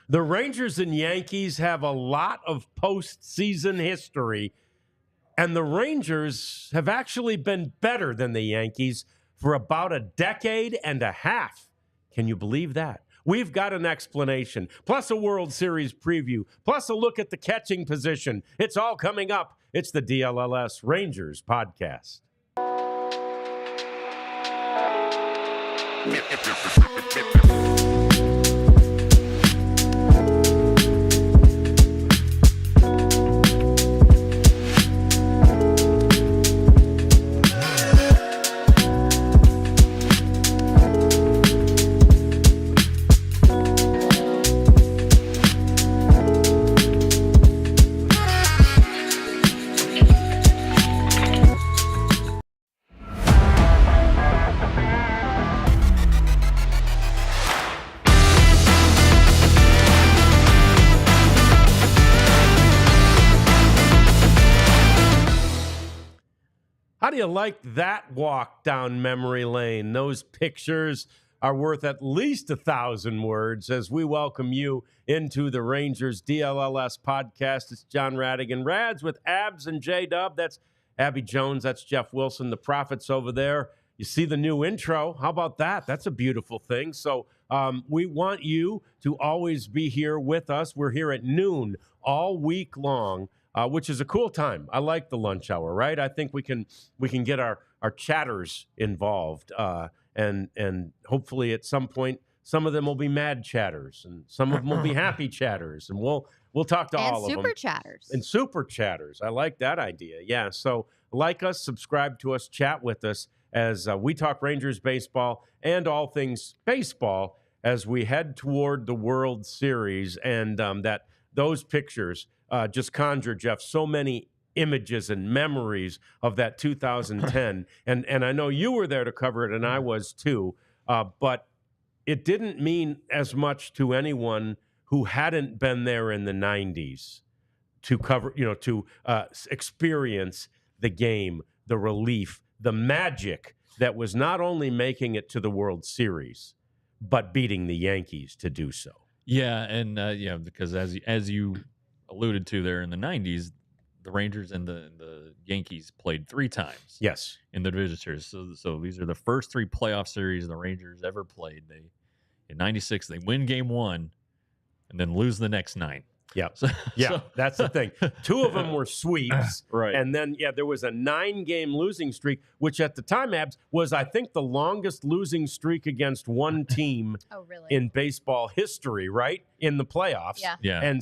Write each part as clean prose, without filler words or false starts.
The Rangers and Yankees have a lot of postseason history, and the Rangers have actually been better than the Yankees for about a decade and a half. Can you believe that? We've got an explanation, plus a World Series preview, plus a look at the catching position. It's all coming up. It's the DLLS Rangers Podcast. How do you like that walk down memory lane? Those pictures are worth at least 1,000 words as we welcome you into the Rangers DLLS Podcast. It's John Radigan Rads with Abs and J-Dub. That's Abby Jones. That's Jeff Wilson. The Prophets over there. You see the new intro. How about that? That's a beautiful thing. So we want you to always be here with us. We're here at noon all week long. Which is a cool time. I like the lunch hour, right? I think we can get our chatters involved, and hopefully at some point some of them will be mad chatters, and some of them will be happy chatters, and we'll talk to all of them. And super chatters. I like that idea. Yeah. So like us, subscribe to us, chat with us as we talk Rangers baseball and all things baseball as we head toward the World Series, and those pictures. Just conjure, Jeff, so many images and memories of that 2010. and I know you were there to cover it, and I was too. But it didn't mean as much to anyone who hadn't been there in the 90s to cover, to experience the game, the relief, the magic that was not only making it to the World Series, but beating the Yankees to do so. Yeah, and because as you alluded to there in the 90s, the Rangers and the Yankees played 3 times. Yes. In the Division Series. So these are the first 3 playoff series the Rangers ever played. In 96, they win game 1 and then lose the next 9. Yeah. That's the thing. 2 of them were sweeps. Right. And then, there was a 9-game losing streak, which at the time, Abs, was, I think, the longest losing streak against one team in baseball history, right? In the playoffs. Yeah.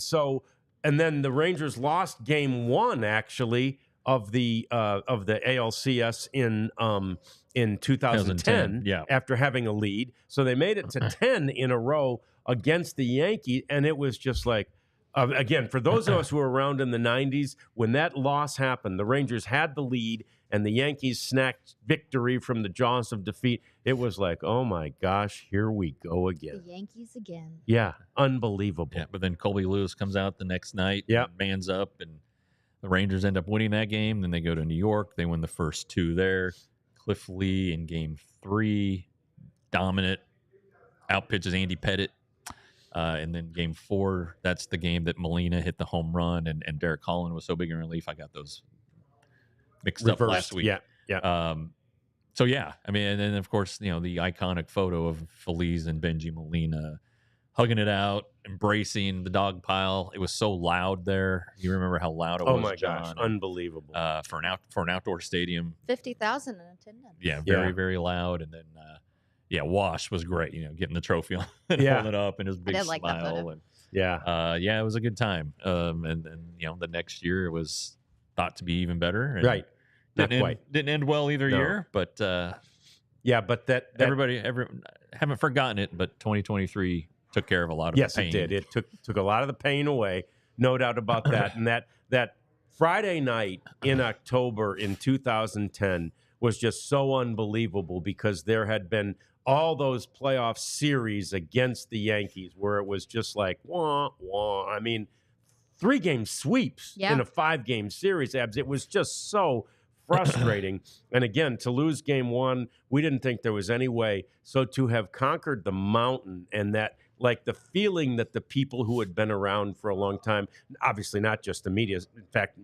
And then the Rangers lost game 1, actually, of the ALCS in 2010 after having a lead. So they made it to 10 in a row against the Yankees, and it was just like, again, for those of us who were around in the 90s, when that loss happened, the Rangers had the lead, and the Yankees snacked victory from the jaws of defeat. It was like, oh my gosh, here we go again. The Yankees again. Yeah, unbelievable. Yeah, but then Colby Lewis comes out the next night, man's up, and the Rangers end up winning that game. Then they go to New York. They win the first 2 there. Cliff Lee in game 3, dominant, outpitches Andy Pettit. And then game 4, that's the game that Molina hit the home run, and Derek Collin was so big in relief. I got those mixed up last week. Yeah. So, I mean, and then, of course, the iconic photo of Feliz and Benji Molina hugging it out, embracing the dog pile. It was so loud there. You remember how loud it was, Oh, my John? gosh. Unbelievable. For an outdoor stadium. 50,000 in attendance. Yeah, very, very loud. And then, Wash was great, getting the trophy on and holding it up and his big smile. And, it was a good time. And the next year it was thought to be even better. And right. Didn't end well either year, but but that everybody haven't forgotten it, but 2023 took care of a lot of the pain. Yes, it did. It took a lot of the pain away, no doubt about that. And that Friday night in October in 2010 was just so unbelievable because there had been all those playoff series against the Yankees where it was just like, wah, wah. I mean, 3-game sweeps in a 5-game series, Abs. It was just so frustrating. And again, to lose game 1, we didn't think there was any way. So to have conquered the mountain and that like the feeling that the people who had been around for a long time, obviously not just the media, in fact,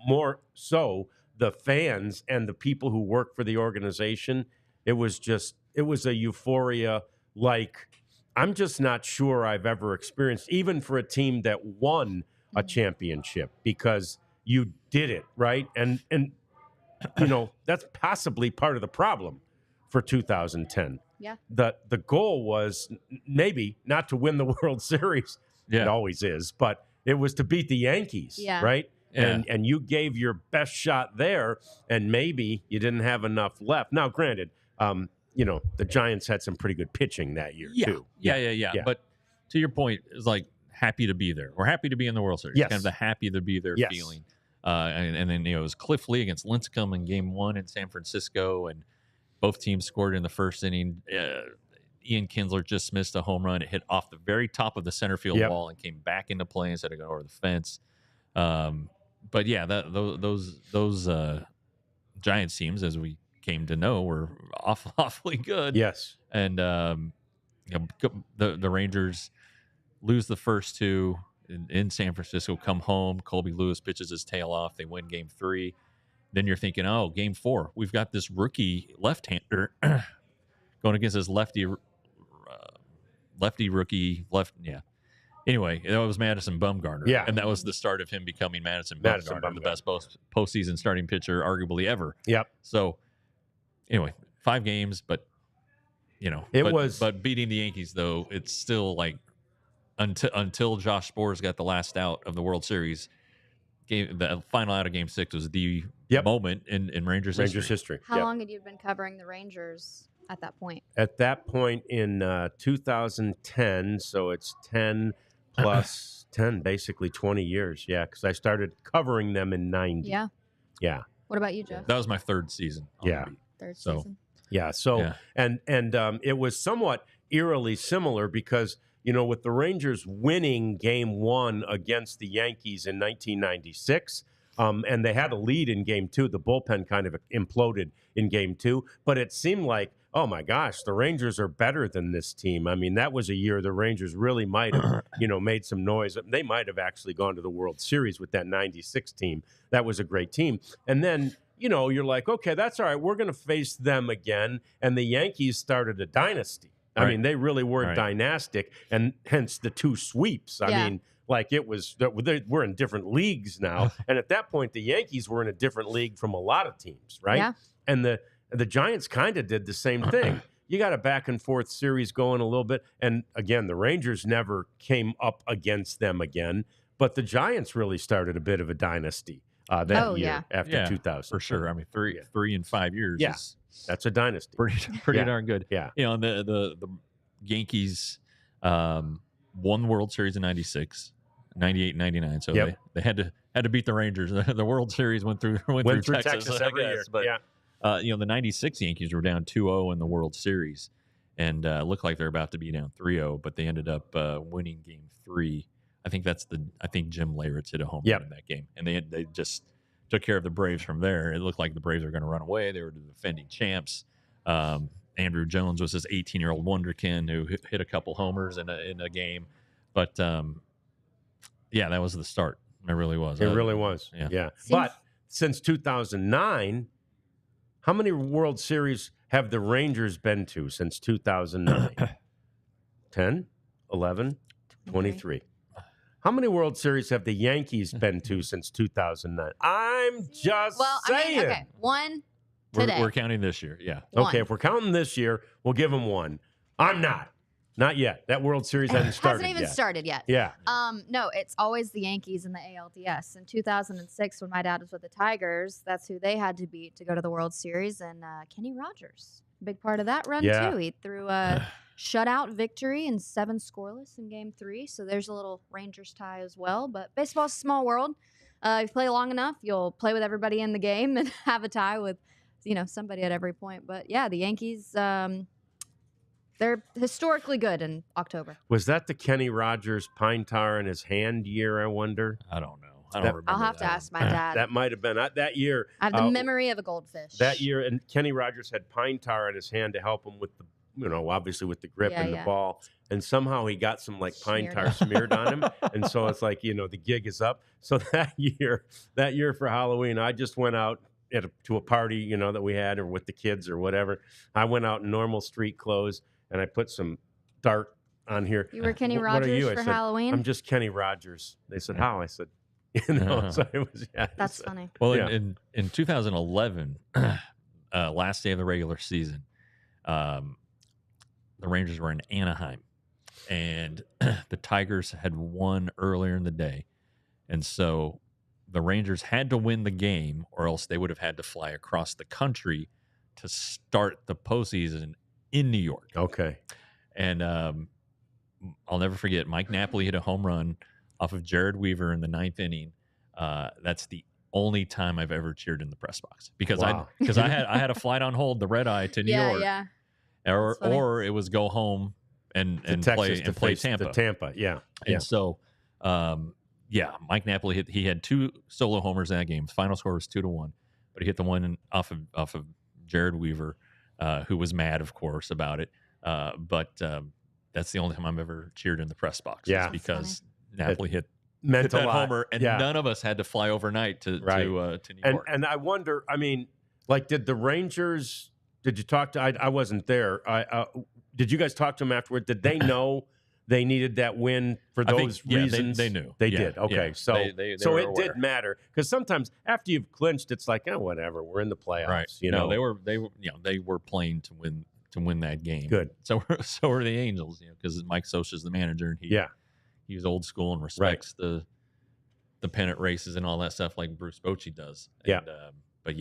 more so the fans and the people who work for the organization, it was a euphoria like I'm just not sure I've ever experienced, even for a team that won a championship, because you did it, right? And you know, that's possibly part of the problem for 2010. Yeah. The goal was maybe not to win the World Series. Yeah. It always is, but it was to beat the Yankees, right? Yeah. And you gave your best shot there, and maybe you didn't have enough left. Now, granted, you know, the Giants had some pretty good pitching that year, too. Yeah. But to your point, it's like happy to be there. We're happy to be in the World Series. Yes. Kind of the happy to be there feeling. And then, you know, it was Cliff Lee against Lincecum in Game 1 in San Francisco, and both teams scored in the first inning. Ian Kinsler just missed a home run. It hit off the very top of the center field wall and came back into play instead of going over the fence. But yeah, those Giants teams, as we came to know, were awfully good. Yes. And you know, the Rangers lose the first two in San Francisco, come home. Colby Lewis pitches his tail off. They win Game 3. Then you're thinking, oh, Game 4, we've got this rookie left-hander going against this lefty rookie left. Yeah. Anyway, that was Madison Bumgarner. Yeah. And that was the start of him becoming Madison Madison Bumgarner, the best postseason starting pitcher arguably ever. Yep. So anyway, 5 games, but you know, but beating the Yankees though, it's still like until Josh Sborz got the last out of the World Series, the final out of Game 6 was the moment in Rangers history. How long had you been covering the Rangers at that point? At that point in 2010, so it's 10 plus 10, basically 20 years. Yeah, because I started covering them in 90. Yeah. Yeah. What about you, Jeff? That was my 3rd season. Third season. Yeah. So and it was somewhat eerily similar because, you know, with the Rangers winning Game 1 against the Yankees in 1996, and they had a lead in Game 2. The bullpen kind of imploded in Game 2, but it seemed like, oh my gosh, the Rangers are better than this team. I mean, that was a year the Rangers really might have, you know, made some noise. They might have actually gone to the World Series with that 96 team. That was a great team. And then, you know, you're like, okay, that's all right. We're going to face them again. And the Yankees started a dynasty. I mean, they really were dynastic, and hence the 2 sweeps. I mean, like it was, we're in different leagues now. And at that point, the Yankees were in a different league from a lot of teams, right? Yeah. And the Giants kind of did the same thing. You got a back and forth series going a little bit. And again, the Rangers never came up against them again. But the Giants really started a bit of a dynasty that year after 2000. For sure. I mean, 3 in 5 years. Yeah. That's a dynasty. Pretty darn good. Yeah. You know, the Yankees won the World Series in 96, 98, 99. So they had to beat the Rangers. The World Series went through Texas every year. But you know, the 96 Yankees were down 2-0 in the World Series and looked like they're about to be down 3-0, but they ended up winning Game 3. I think Jim Leyritz hit a home run in that game. And they just took care of the Braves from there. It looked like the Braves were going to run away. They were the defending champs. Andrew Jones was this 18-year-old wonderkin who hit a couple homers in a game. But, yeah, that was the start. It really was. It really was. Yeah. But since 2009, how many World Series have the Rangers been to since 2009? 10, 11, 23. How many World Series have the Yankees been to since 2009? I'm just saying. I mean, okay, 1 today. We're counting this year, yeah. Okay, if we're counting this year, we'll give them 1. I'm not. Not yet. That World Series hasn't started Hasn't even started yet. Yeah. No, it's always the Yankees and the ALDS. In 2006, when my dad was with the Tigers, that's who they had to beat to go to the World Series. And Kenny Rogers, big part of that run, too. He threw a shutout victory and 7 scoreless in Game 3. So there's a little Rangers tie as well. But baseball's a small world. If you play long enough, you'll play with everybody in the game and have a tie with, you know, somebody at every point. But, yeah, the Yankees... they're historically good in October. Was that the Kenny Rogers pine tar in his hand year, I wonder? I don't know. I don't remember. I'll have to ask my dad. That might have been that year. I have the memory of a goldfish. That year, and Kenny Rogers had pine tar in his hand to help him with obviously with the grip and the Yeah. ball. And somehow he got some like pine Smeared tar on. smeared on him. And so it's like, the gig is up. So that year for Halloween, I just went out to a party, that we had or with the kids or whatever. I went out in normal street clothes and I put some dark on here. You were Kenny What Rogers are you? I for said, Halloween? I'm just Kenny Rogers. They said, how? I said, so it was, That's funny. Well, Yeah. in 2011, last day of the regular season, the Rangers were in Anaheim, and the Tigers had won earlier in the day, and so the Rangers had to win the game, or else they would have had to fly across the country to start the postseason in New York. Okay. And I'll never forget, Mike Napoli hit a home run off of Jared Weaver in the 9th inning. That's the only time I've ever cheered in the press box because Wow. I had a flight on hold, the red eye to New York, Yeah. or it was go home and play Tampa. The Tampa, yeah. And so, Mike Napoli he had 2 solo homers in that game. The final score was 2-1, but he hit the one off of Jared Weaver, who was mad, of course, about it. But that's the only time I've ever cheered in the press box. Yeah. Because Napoli hit Meant that a lot. homer, and none of us had to fly overnight to New York. And I wonder, did the Rangers, did you talk to, I wasn't there. Did you guys talk to them afterward? Did they know they needed that win for those reasons? They knew. They Yeah, did. Okay. yeah. So, They so were it aware. did matter because sometimes after you've clinched, it's like, whatever, we're in the playoffs. Right. No, they were playing to win that game. Good. So were the Angels, because Mike Scioscia's the manager, and he was old school and respects the pennant races and all that stuff like Bruce Bochy does. And, but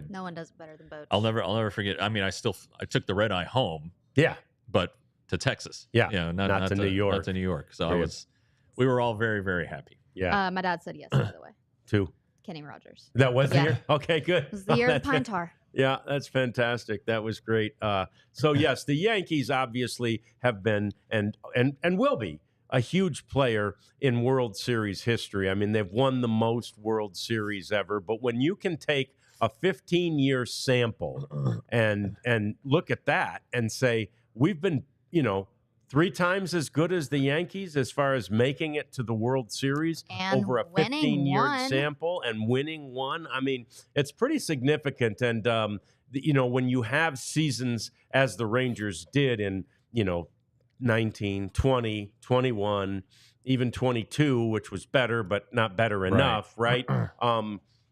No one does it better than Boat. I'll never forget. I mean, I took the red eye home. Yeah. But to Texas. Yeah. Not to New York. Not to New York. So Good. we were all very, very happy. Yeah. My dad said yes, by the way. Two. Kenny Rogers. That was the Yeah. year? Okay, good. It was the year of That's Pine Tar. Yeah, that's fantastic. That was great. So yes, the Yankees obviously have been and will be a huge player in World Series history. I mean, they've won the most World Series ever. But when you can take a 15-year sample and look at that and say we've been, 3 times as good as the Yankees as far as making it to the World Series And over a winning 15-year one. sample and winning one. I mean, it's pretty significant. And, when you have seasons as the Rangers did in, 19, 20, 21, even 22, which was better, but not better enough, right?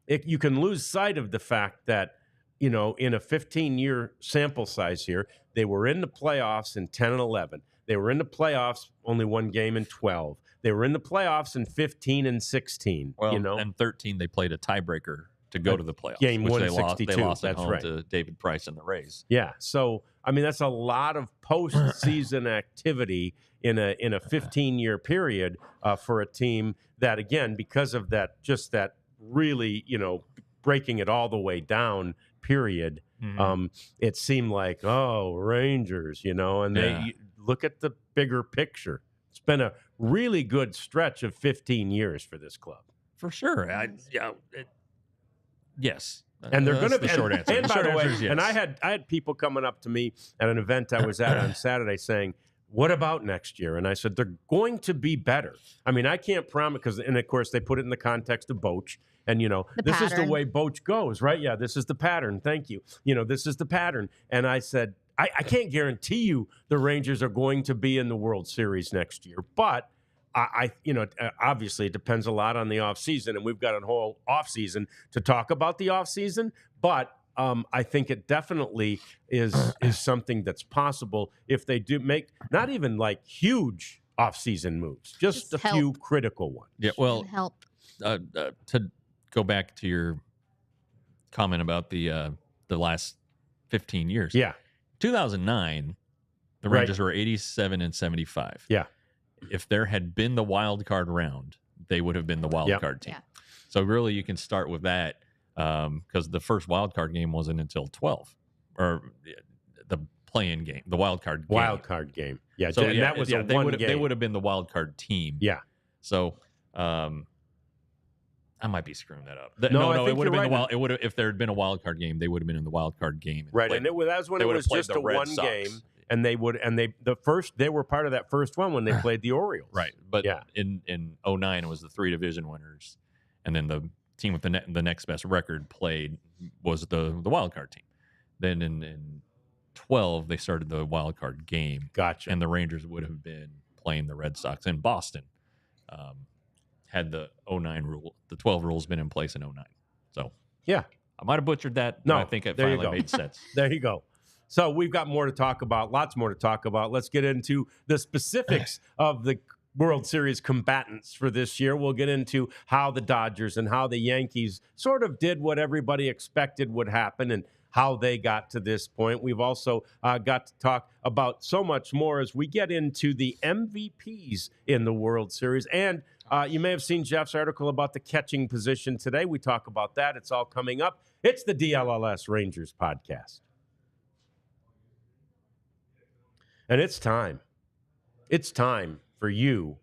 You can lose sight of the fact that, in a 15-year sample size here, they were in the playoffs in 10 and 11. They were in the playoffs, only one game in 12. They were in the playoffs in 15 and 16. Well, and 13, they played a tiebreaker to go to the playoffs. Game which 162. They lost at That's home right. to David Price and the Rays. Yeah. So, that's a lot of postseason activity in a 15-year period for a team that, again, because of that really, breaking it all the way down period, it seemed like, Rangers, and they look at the bigger picture. It's been a really good stretch of 15 years for this club. For sure. Yes. And they're going to be the short answer. And The by short the way, answer is yes. and I had people coming up to me at an event I was at on Saturday saying, "What about next year?" And I said, "They're going to be better." I mean, I can't promise and of course they put it in the context of Boch. And, this is the pattern. way Boch goes, right? Yeah, this is the pattern. Thank you. This is the pattern. And I said, I can't guarantee you the Rangers are going to be in the World Series next year, but obviously it depends a lot on the offseason, and we've got a whole offseason to talk about the offseason, but I think it definitely is something that's possible if they do make not even like huge offseason moves, just a few critical ones. Yeah, well, And help. to go back to your comment about the last 15 years. Yeah. 2009, the Right. Rangers were 87 and 75. Yeah. If there had been the wild card round, they would have been the wild card team. Yeah. So really, you can start with that because the first wild card game wasn't until 12, or the play-in game, the wild card game. Wild card game. Yeah. So and that was a one game. They would have been the wild card team. Yeah. So I might be screwing that up. No, I think it would have you're been right. the wild. It would have if there had been a wild card game. They would have been in the wild card game. Right, and that was when they it would was have played just the a Red one Sox. game. they were part of that first one when they played the Orioles. Right. But in 2009, it was the 3 division winners. And then the team with the next best record was the wild card team. Then in 2012, they started the wild card game. Gotcha. And the Rangers would have been playing the Red Sox in Boston. Had the 2009 rule, the 12 rules been in place in 2009. So yeah, I might have butchered that. No, but I think it finally made sense. There you go. So we've got more to talk about, lots more to talk about. Let's get into the specifics of the World Series combatants for this year. We'll get into how the Dodgers and how the Yankees sort of did what everybody expected would happen and how they got to this point. We've also got to talk about so much more as we get into the MVPs in the World Series. And you may have seen Jeff's article about the catching position today. We talk about that. It's all coming up. It's the DLLS Rangers Podcast. And it's time. It's time for you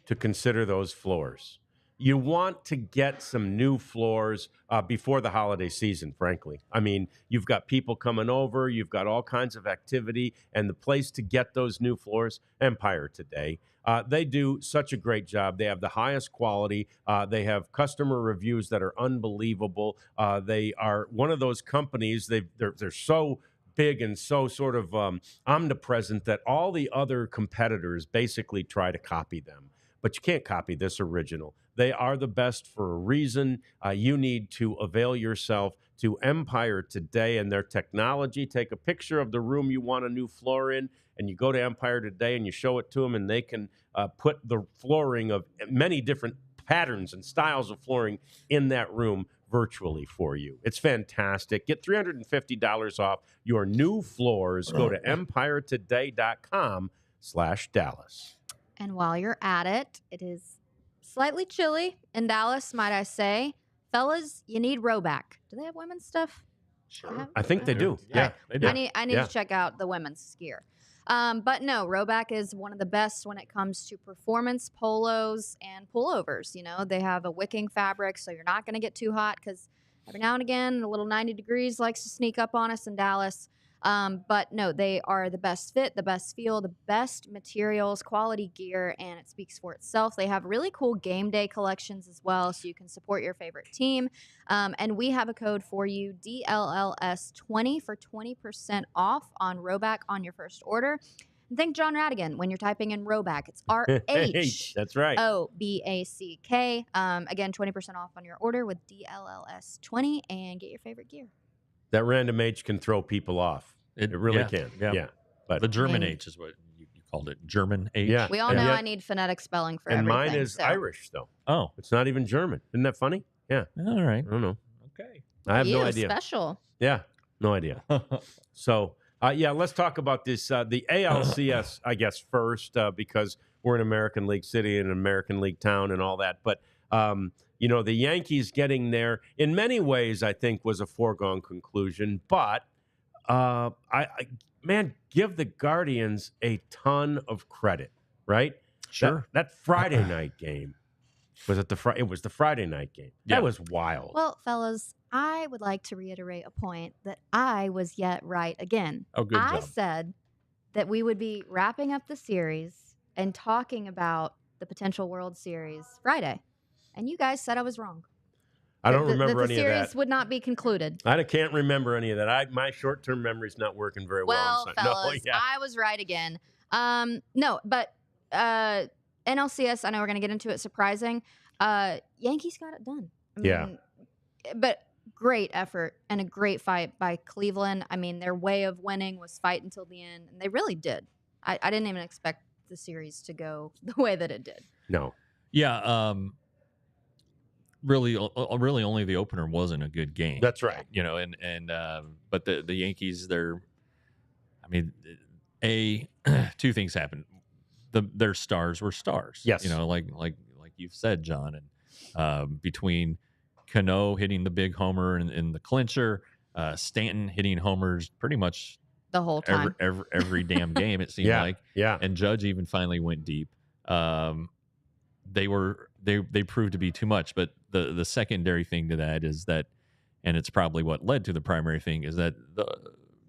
to consider those floors. You want to get some new floors before the holiday season, frankly. I mean, you've got people coming over. You've got all kinds of activity. And the place to get those new floors, Empire Today. They do such a great job. They have the highest quality. They have customer reviews that are unbelievable. They are one of those companies. They're so big and so sort of omnipresent that all the other competitors basically try to copy them. But you can't copy this original. They are the best for a reason. You need to avail yourself to Empire Today and their technology. Take a picture of the room you want a new floor in, and you go to Empire Today and you show it to them, and they can put the flooring of many different patterns and styles of flooring in that room virtually for you. It's fantastic. Get $350 off your new floors. Go to empiretoday.com/Dallas. And while you're at it, it is slightly chilly in Dallas, might I say. Fellas, you need Roback. Do they have women's stuff? Sure. I think they do. Yeah, they do. I need to check out the women's gear. But no, Roback is one of the best when it comes to performance polos and pullovers. You know, they have a wicking fabric, so you're not going to get too hot because every now and again, a little 90 degrees likes to sneak up on us in Dallas. But no, they are the best fit, the best feel, the best materials, quality gear, and it speaks for itself. They have really cool game day collections as well, so you can support your favorite team. And we have a code for you, DLLS20 for 20% off on Roback on your first order. And thank John Radigan when you're typing in Roback. It's RH. That's right. OBACK. Again, 20% off on your order with DLLS20 and get your favorite gear. That random H can throw people off. It really can. Yeah. But the German H is what you called it. German H. Yeah. We all know I need phonetic spelling for everything. And mine is Irish, though. Oh. It's not even German. Isn't that funny? Yeah. All right. I don't know. Okay. I have no idea. Special. Yeah. No idea. So, let's talk about this. The ALCS, I guess, first, because we're an American League city and an American League town and all that. But, the Yankees getting there, in many ways, I think, was a foregone conclusion. But, give the Guardians a ton of credit, right? Sure. That Friday night game. It was the Friday night game. Yeah. That was wild. Well, fellas, I would like to reiterate a point that I was yet right again. Oh, good job. I said that we would be wrapping up the series and talking about the potential World Series Friday. And you guys said I was wrong. I don't remember any of that. The series would not be concluded. I can't remember any of that. My short-term memory's not working very well. Well, fellas, I was right again. NLCS, I know we're going to get into it, surprising. Yankees got it done. I mean, but great effort and a great fight by Cleveland. I mean, their way of winning was fight until the end, and they really did. I didn't even expect the series to go the way that it did. No. Yeah. Really only the opener wasn't a good game. That's right. But the Yankees, two things happened. Their stars were stars. Yes. Like you've said, John, and between Cano hitting the big homer in the clincher, Stanton hitting homers pretty much the whole time, every damn game it seemed like. Yeah. And Judge even finally went deep. They proved to be too much, but the secondary thing to that is that, and it's probably what led to the primary thing, is that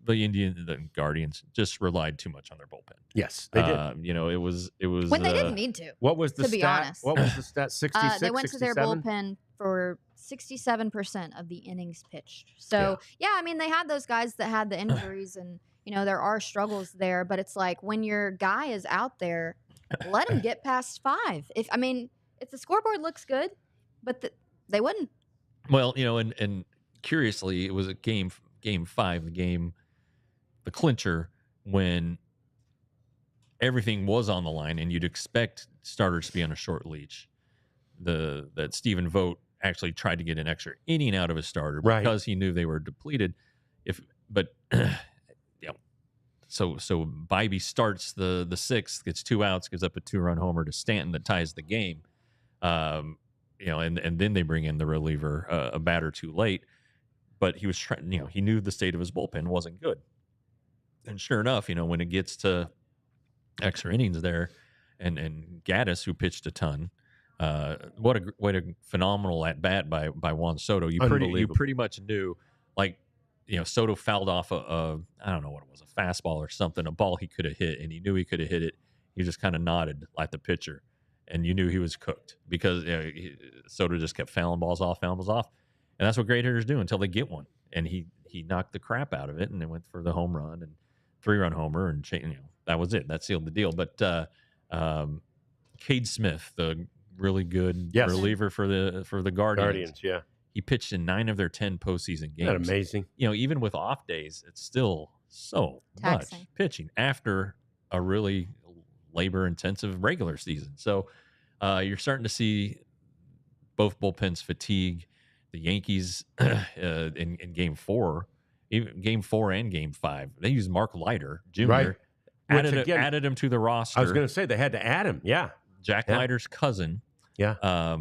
the Guardians just relied too much on their bullpen. Yes, they did. It was when they didn't need to. What was the to be stat? honest. What was the stat? 66, they went 67? to their bullpen for 67% of the innings pitched. So, yeah, I mean, they had those guys that had the injuries and, there are struggles there. But it's like when your guy is out there, let him get past 5. If the scoreboard looks good, but they wouldn't. Well, and curiously, it was a game 5, the clincher, when everything was on the line and you'd expect starters to be on a short leash. That Stephen Vogt actually tried to get an extra inning out of his starter because he knew they were depleted. So Bybee starts the 6th, gets 2 outs, gives up a 2-run homer to Stanton that ties the game. And then they bring in the reliever, a batter too late. But he was trying, he knew the state of his bullpen wasn't good. And sure enough, when it gets to extra innings there, and Gaddis, who pitched a ton, what a phenomenal at bat by Juan Soto. You pretty much knew, Soto fouled off a I don't know what it was, a fastball or something, a ball he could have hit, and he knew he could have hit it. He just kind of nodded like the pitcher, and you knew he was cooked because Soto just kept fouling balls off, and that's what great hitters do until they get one. And he knocked the crap out of it, and then went for the home run and 3-run homer, and that was it. That sealed the deal. But Cade Smith, the really good reliever for the Guardians, he pitched in 9 of their 10 postseason games. Isn't that amazing? Even with off days, it's still so taxing. Much pitching after a really labor-intensive regular season. So you're starting to see both bullpens fatigue. The Yankees in Game 4, even Game 4 and Game 5, they used Mark Leiter Jr. Right. Added him to the roster. I was going to say they had to add him. Yeah, Jack Leiter's cousin. Yeah.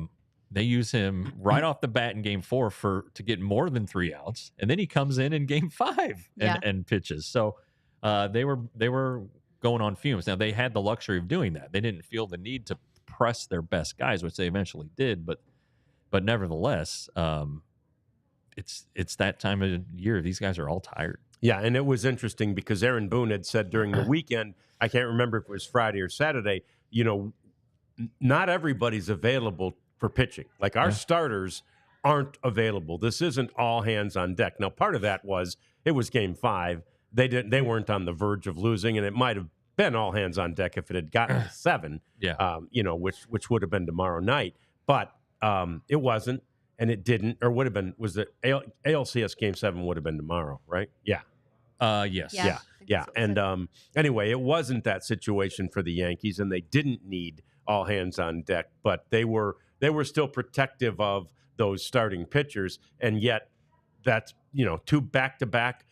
They use him right off the bat in Game 4 to get more than 3 outs, and then he comes in Game 5 and pitches. So they were going on fumes. Now they had the luxury of doing that. They didn't feel the need to press their best guys, which they eventually did. But nevertheless, it's that time of year. These guys are all tired. Yeah, and it was interesting because Aaron Boone had said during the weekend, I can't remember if it was Friday or Saturday, not everybody's available for pitching. Like our starters aren't available. This isn't all hands on deck. Now, part of that was it was Game 5. They weren't on the verge of losing, and it might have been all hands on deck if it had gotten to 7. Which would have been tomorrow night. But it wasn't, and it didn't, or would have been. Was the ALCS Game 7 would have been tomorrow, right? Yeah. Yes. Yeah. And anyway, it wasn't that situation for the Yankees, and they didn't need all hands on deck, but they were still protective of those starting pitchers, and yet that's 2 back-to-back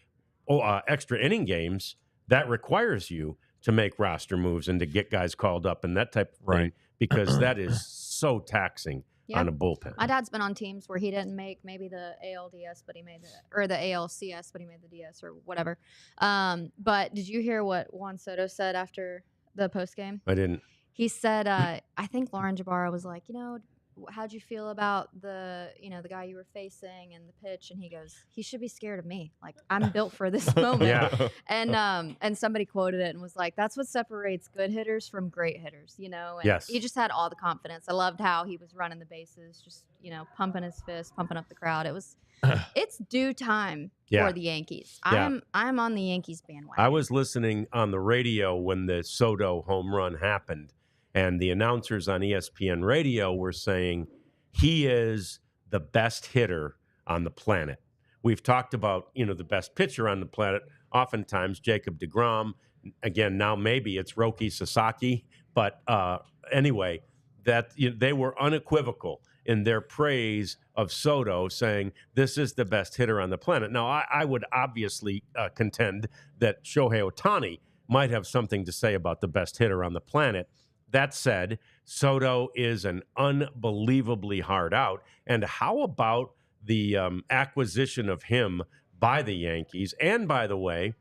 extra inning games that requires you to make roster moves and to get guys called up and that type of thing, because that is so taxing on a bullpen. My dad's been on teams where he didn't make maybe the ALDS, but he made the ALCS, but he made the DS or whatever. But did you hear what Juan Soto said after the post game? I didn't. He said, I think Lauren Jabara was like, how'd you feel about the guy you were facing and the pitch? And he goes, he should be scared of me. Like, I'm built for this moment. Yeah. And somebody quoted it and was like, that's what separates good hitters from great hitters, And yes. He just had all the confidence. I loved how he was running the bases, just, pumping his fist, pumping up the crowd. It's due time for the Yankees. Yeah. I'm on the Yankees bandwagon. I was listening on the radio when the Soto home run happened, and the announcers on ESPN radio were saying he is the best hitter on the planet. We've talked about, the best pitcher on the planet, oftentimes Jacob deGrom. Again, now maybe it's Roki Sasaki. But anyway, that they were unequivocal in their praise of Soto, saying this is the best hitter on the planet. Now, I would obviously contend that Shohei Ohtani might have something to say about the best hitter on the planet. That said, Soto is an unbelievably hard out. And how about the acquisition of him by the Yankees? And by the way,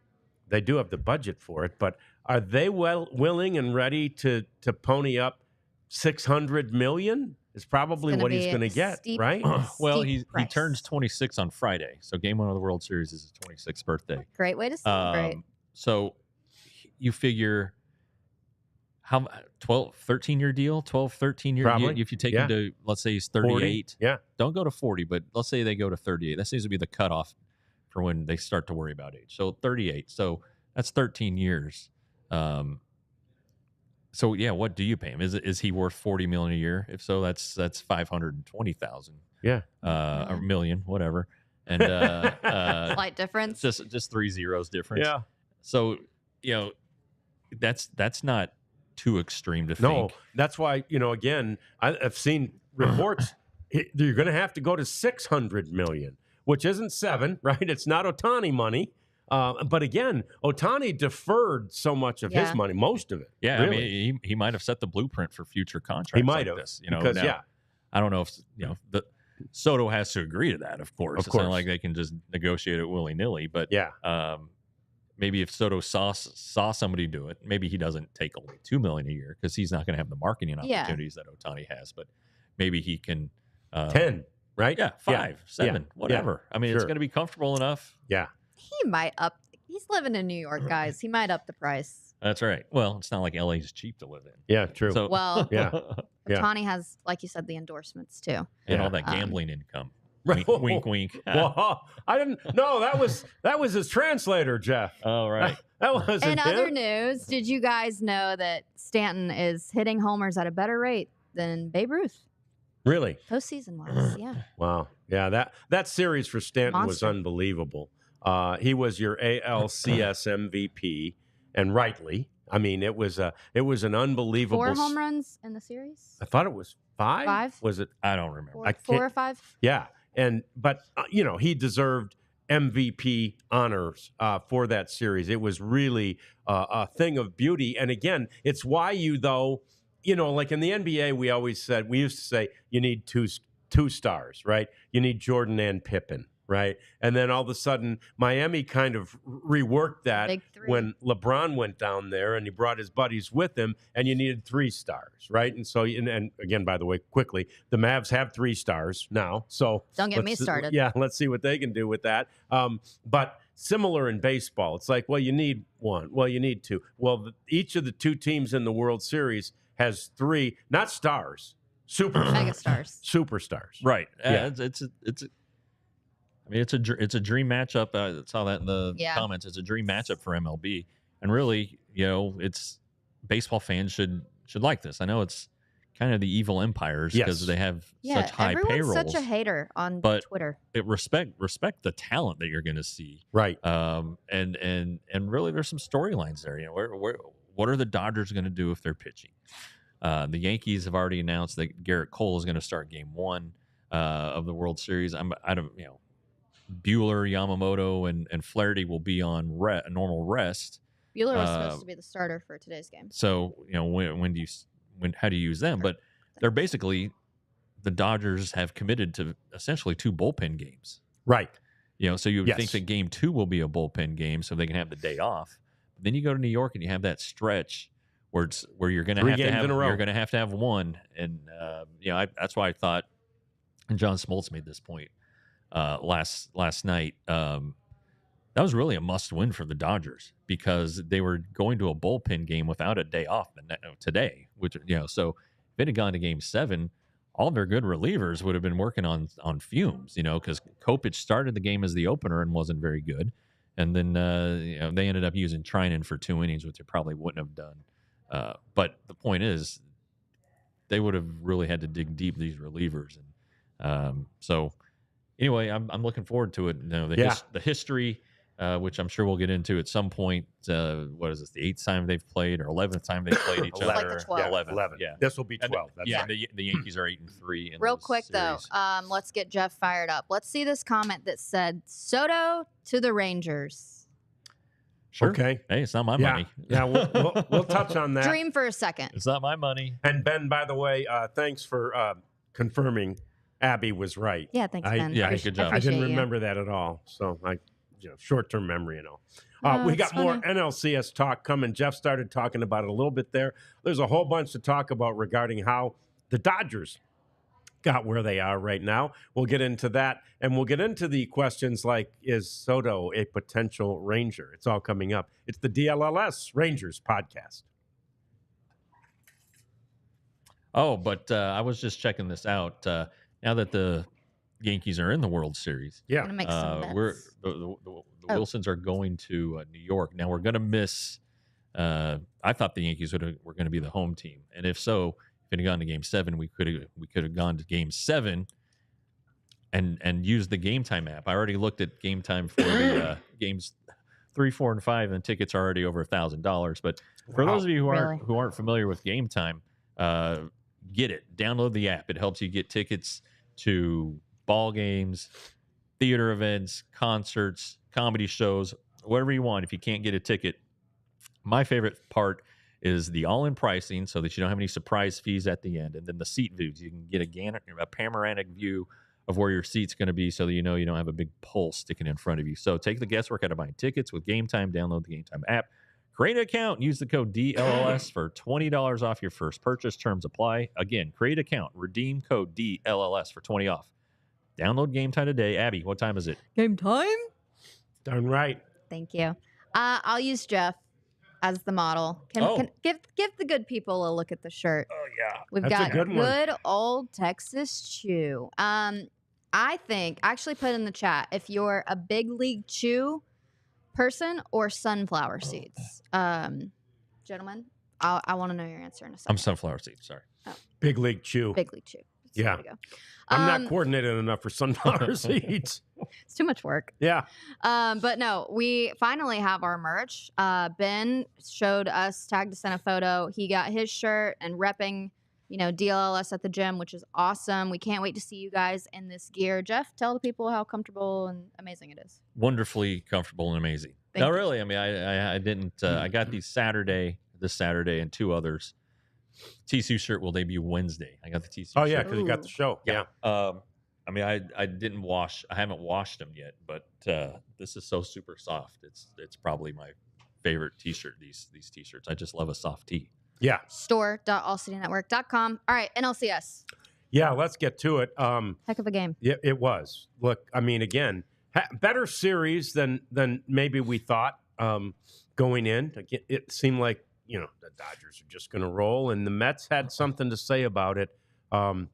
they do have the budget for it, but are they willing and ready to pony up $600 million? is probably what he's going to get, right? Well, he price. turns 26 on Friday, so Game 1 of the World Series is his 26th birthday. Great way to celebrate. So you figure how 13-year deal, 13-year Probably. deal. If you take him to, let's say he's 38, 40, don't go to 40, but let's say they go to 38. That seems to be the cutoff for when they start to worry about age. So 38. So that's 13 years. So yeah, what do you pay him? Is he worth $40 million a year? If so, that's $520,000. Yeah, or million, whatever. And Slight difference. Just 3 zeros difference. Yeah. So that's not too extreme to think. No, that's why, again, I've seen reports you're going to have to go to $600 million, which isn't 7, right? It's not Ohtani money. But again, Ohtani deferred so much of his money, most of it. Yeah, really. I mean, he might have set the blueprint for future contracts. He might like have, this, because now, I don't know if the Soto has to agree to that. Of course, it's not like they can just negotiate it willy nilly. But maybe if Soto saw somebody do it, maybe he doesn't take only $2 million a year because he's not going to have the marketing opportunities that Ohtani has. But maybe he can 10, right? Yeah, 5, 7, whatever. I mean, it's going to be comfortable enough. Yeah. He might up. He's living in New York, guys. He might up the price. That's right. Well, it's not like LA is cheap to live in. Yeah, true. So, Ohtani has, like you said, the endorsements too, and all that gambling income. Wink, wink. Well, I didn't. No, that was his translator, Jeff. Oh, right. That wasn't In other him. news, did you guys know that Stanton is hitting homers at a better rate than Babe Ruth? Really? Postseason wise, yeah. Wow. Yeah, that series for Stanton was Monster. unbelievable. He was your ALCS MVP, and rightly. I mean, it was an unbelievable. 4 home runs in the series. I thought it was 5. 5? Was it? I don't remember. 4 or 5? Yeah, but he deserved MVP honors for that series. It was really a thing of beauty. And again, it's why like in the NBA, we used to say you need two stars, right? You need Jordan and Pippen, right? And then all of a sudden, Miami kind of reworked that when LeBron went down there and he brought his buddies with him, and you needed 3 stars, right? And so, and again, by the way, quickly, the Mavs have 3 stars now. So don't get me started. Yeah, let's see what they can do with that. But similar in baseball, it's like, well, you need 1. Well, you need 2. Well, each of the 2 teams in the World Series has 3, not stars, megastars, superstars. Right. Yeah. It's a dream matchup. I saw that in the comments. It's a dream matchup for MLB, and really, it's baseball fans should like this. I know it's kind of the evil empires because they have such high payrolls. Everyone's such a hater on Twitter. Respect the talent that you're going to see, right? And really, there's some storylines there. What are the Dodgers going to do if they're pitching? The Yankees have already announced that Garrett Cole is going to start Game 1 of the World Series. Buehler, Yamamoto, and Flaherty will be on a normal rest. Buehler was supposed to be the starter for today's game. So how do you use them? But they're basically, the Dodgers have committed to essentially 2 bullpen games. Right. So you would think that Game 2 will be a bullpen game so they can have the day off. But then you go to New York and you have that stretch where you're going to have to have 1, and that's why I thought, and John Smoltz made this point last night. That was really a must-win for the Dodgers because they were going to a bullpen game without a day off today. Which so if it had gone to Game 7, all their good relievers would have been working on fumes. Because Kopech started the game as the opener and wasn't very good, and then they ended up using Trinan for 2 innings, which they probably wouldn't have done. But the point is, they would have really had to dig deep, these relievers, and so. Anyway, I'm looking forward to it. The history, which I'm sure we'll get into at some point. What is this? The 8th time they've played, or 11th time they've played each other? Like the 12th. 11. Yeah, this will be 12. The Yankees are 8-3. Real quick though, let's get Jeff fired up. Let's see this comment that said Soto to the Rangers. Sure. Okay. Hey, it's not my money. Yeah, we'll touch on that. Dream for a second. It's not my money. And Ben, by the way, thanks for confirming Abby was right. Yeah, thanks, Ben. Good job. I didn't remember that at all. So short-term memory and all. We got more NLCS talk coming. Jeff started talking about it a little bit there. There's a whole bunch to talk about regarding how the Dodgers got where they are right now. We'll get into that, and we'll get into the questions like, is Soto a potential Ranger? It's all coming up. It's the DLLS Rangers Podcast. Oh, but I was just checking this out. Now that the Yankees are in the World Series, Gonna make some bets. the Wilsons are going to New York. Now we're going to miss. I thought the Yankees were going to be the home team, and if so, if it had gone to Game 7, we could have gone to Game 7 and used the Game Time app. I already looked at Game Time for the games 3, 4, and 5, and tickets are already over $1,000. But for those of you who aren't familiar with Game Time, get it. Download the app. It helps you get tickets to ball games, theater events, concerts, comedy shows, whatever you want. If you can't get a ticket, my favorite part is the all-in pricing, so that you don't have any surprise fees at the end, and then the seat views. You can get a panoramic view of where your seat's going to be, so that you know you don't have a big pole sticking in front of you. So take the guesswork out of buying tickets with Game Time. Download the Game Time app. Create an account and use the code DLLS for $20 off your first purchase. Terms apply. Again, create an account. Redeem code DLLS for $20 off. Download Game Time today. Abby, what time is it? Game time? Darn right. Thank you. I'll use Jeff as the model. Can give the good people a look at the shirt. Oh, yeah. We've That's got a good old Texas Chew. I think, actually put in the chat, if you're a big league chew person or sunflower seeds. Gentlemen, I want to know your answer in a second. I'm sunflower seeds. Sorry. Big League Chew. Big league chew. Yeah. There you go. I'm not coordinated enough for sunflower seeds. It's too much work. Yeah. But no, we finally have our merch. Ben showed us, tagged us in a photo. He got his shirt and repping, DLLS at the gym, which is awesome. We can't wait to see you guys in this gear. Jeff, tell the people how comfortable and amazing it is. Wonderfully comfortable and amazing. Thank you. Really. I mean, I didn't. I got these this Saturday, and 2 others. TSU shirt will debut Wednesday. I got the TSU. Oh yeah, shirt. because you got the show. Yeah. I mean, I didn't wash. I haven't washed them yet, but this is so super soft. It's probably my favorite T-shirt. These T-shirts. I just love a soft tee. Yeah. Store.allcitynetwork.com. All right, NLCS. Yeah, let's get to it. Heck of a game. Yeah, it was. Look, I mean, again, better series than maybe we thought going in. It seemed like the Dodgers are just going to roll, and the Mets had something to say about it a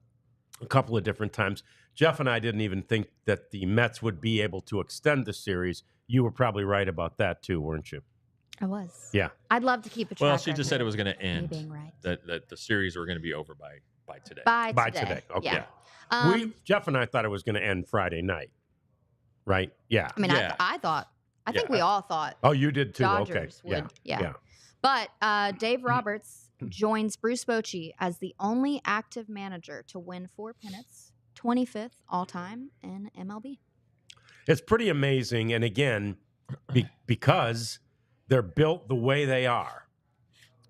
couple of different times. Jeff and I didn't even think that the Mets would be able to extend the series. You were probably right about that too, weren't you? I was. Yeah. I'd love to keep a track. Well, she just said it was going to end. Being right. That the series were going to be over by today. By today. Okay. Yeah. Jeff and I thought it was going to end Friday night. Right? Yeah. I mean, Yeah. I thought. I think we all thought. Oh, you did too. Dodgers Okay. would. Yeah. But Dave Roberts joins Bruce Bochy as the only active manager to win 4 pennants, 25th all-time in MLB. It's pretty amazing. And again, because they're built the way they are,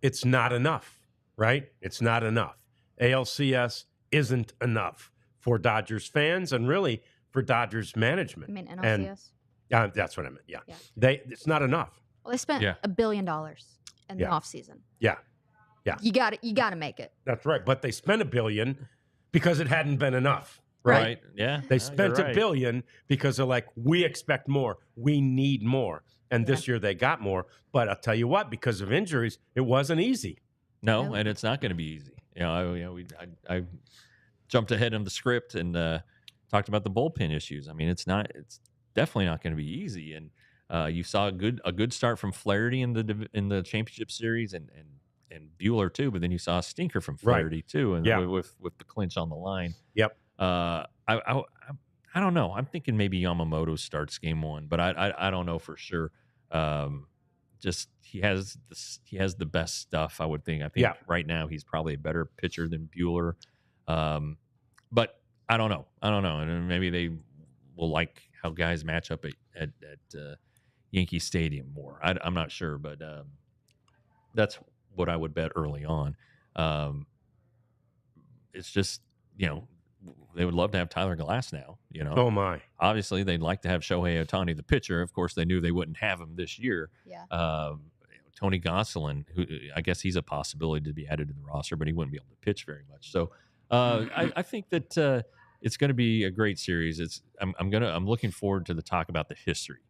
it's not enough, right? It's not enough. ALCS isn't enough for Dodgers fans and really for Dodgers management. I mean, NLCS? And, that's what I meant, yeah. It's not enough. Well, they spent $1 billion in the offseason. Yeah. You got to make it. That's right. But they spent $1 billion because it hadn't been enough. Right. Yeah. They spent $1 billion because they're like, we expect more. We need more. And this year they got more. But I'll tell you what, because of injuries, it wasn't easy. No, and it's not going to be easy. I jumped ahead of the script and talked about the bullpen issues. I mean, it's definitely not going to be easy. And you saw a good start from Flaherty in the championship series and Buehler too. But then you saw a stinker from Flaherty too, and with the clinch on the line. Yep. I don't know. I'm thinking maybe Yamamoto starts game 1, but I don't know for sure. Just he has the best stuff, I would think. I think right now he's probably a better pitcher than Buehler. But I don't know. And maybe they will like how guys match up at Yankee Stadium more. I'm not sure, but that's what I would bet early on. It's just, they would love to have Tyler Glass now, Oh, my. Obviously, they'd like to have Shohei Ohtani, the pitcher. Of course, they knew they wouldn't have him this year. Yeah. Tony Gonsolin, who I guess he's a possibility to be added to the roster, but he wouldn't be able to pitch very much. So I think that it's going to be a great series. I'm looking forward to the talk about the history.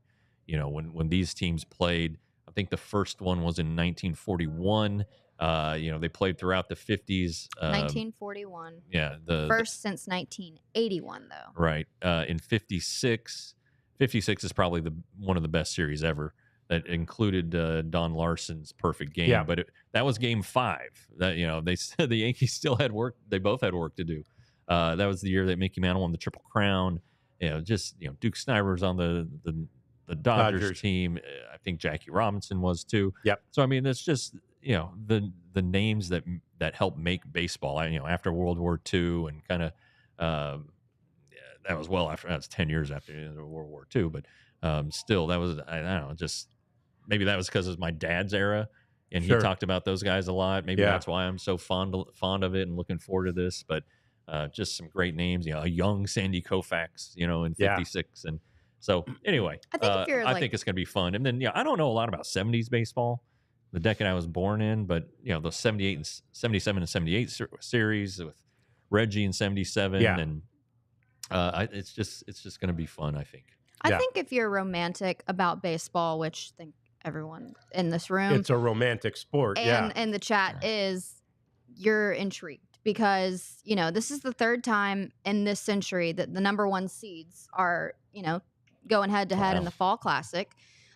You know, when these teams played, I think the first one was in 1941. You know, they played throughout the 50s. 1941. Yeah, first since 1981, though. Right. In 56 is probably one of the best series ever. That included Don Larson's perfect game, Yeah. but that was Game 5. That, you know, they said the Yankees still had work. They both had work to do. That was the year that Mickey Mantle won the Triple Crown. You know, Duke Snider's on the Dodgers team. I think Jackie Robinson was too. Yep. So I mean, it's just, you know, the names that helped make baseball. You know, after World War II and kind of that was 10 years after World War II, but still, that was, I don't know, just maybe that was because it was my dad's era, and Sure. he talked about those guys a lot. Maybe that's why I'm so fond of it and looking forward to this. But just some great names, you know, a young Sandy Koufax, you know, in 56. And so anyway, I think it's going to be fun. And then, yeah, I don't know a lot about 70s baseball, the decade I was born in, but, you know, the 78 and 77 and 78 series with Reggie in 77. Yeah. And it's just going to be fun, I think. I think if you're romantic about baseball, which I think everyone in this room, It's a romantic sport. and the chat is, you're intrigued because, you know, this is the third time in this century that the number one seeds are, you know, going head to head in the Fall Classic.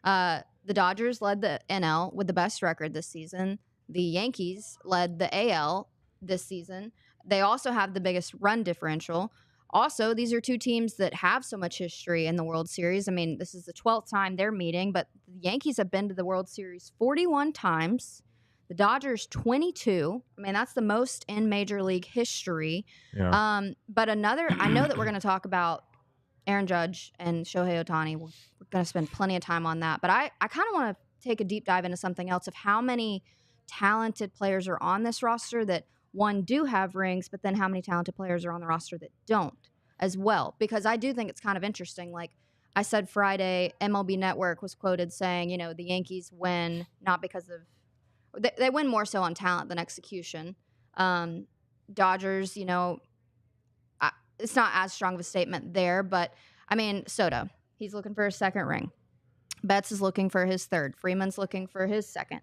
The Dodgers led the NL with the best record this season. The Yankees led the AL this season. They also have the biggest run differential. Also, these are two teams that have so much history in the World Series. I mean, this is the 12th time they're meeting, but the Yankees have been to the World Series 41 times. The Dodgers 22. I mean, that's the most in Major League history. Yeah. But I know that we're going to talk about Aaron Judge and Shohei Ohtani. We're going to spend plenty of time on that. But I kind of want to take a deep dive into something else of how many talented players are on this roster that one do have rings, but then how many talented players are on the roster that don't as well? Because I do think it's kind of interesting. Like I said Friday, MLB Network was quoted saying, you know, the Yankees win not because of they win more so on talent than execution. Dodgers, you know, it's not as strong of a statement there, but I mean, Soto, he's looking for his second ring. Betts is looking for his third. Freeman's looking for his second.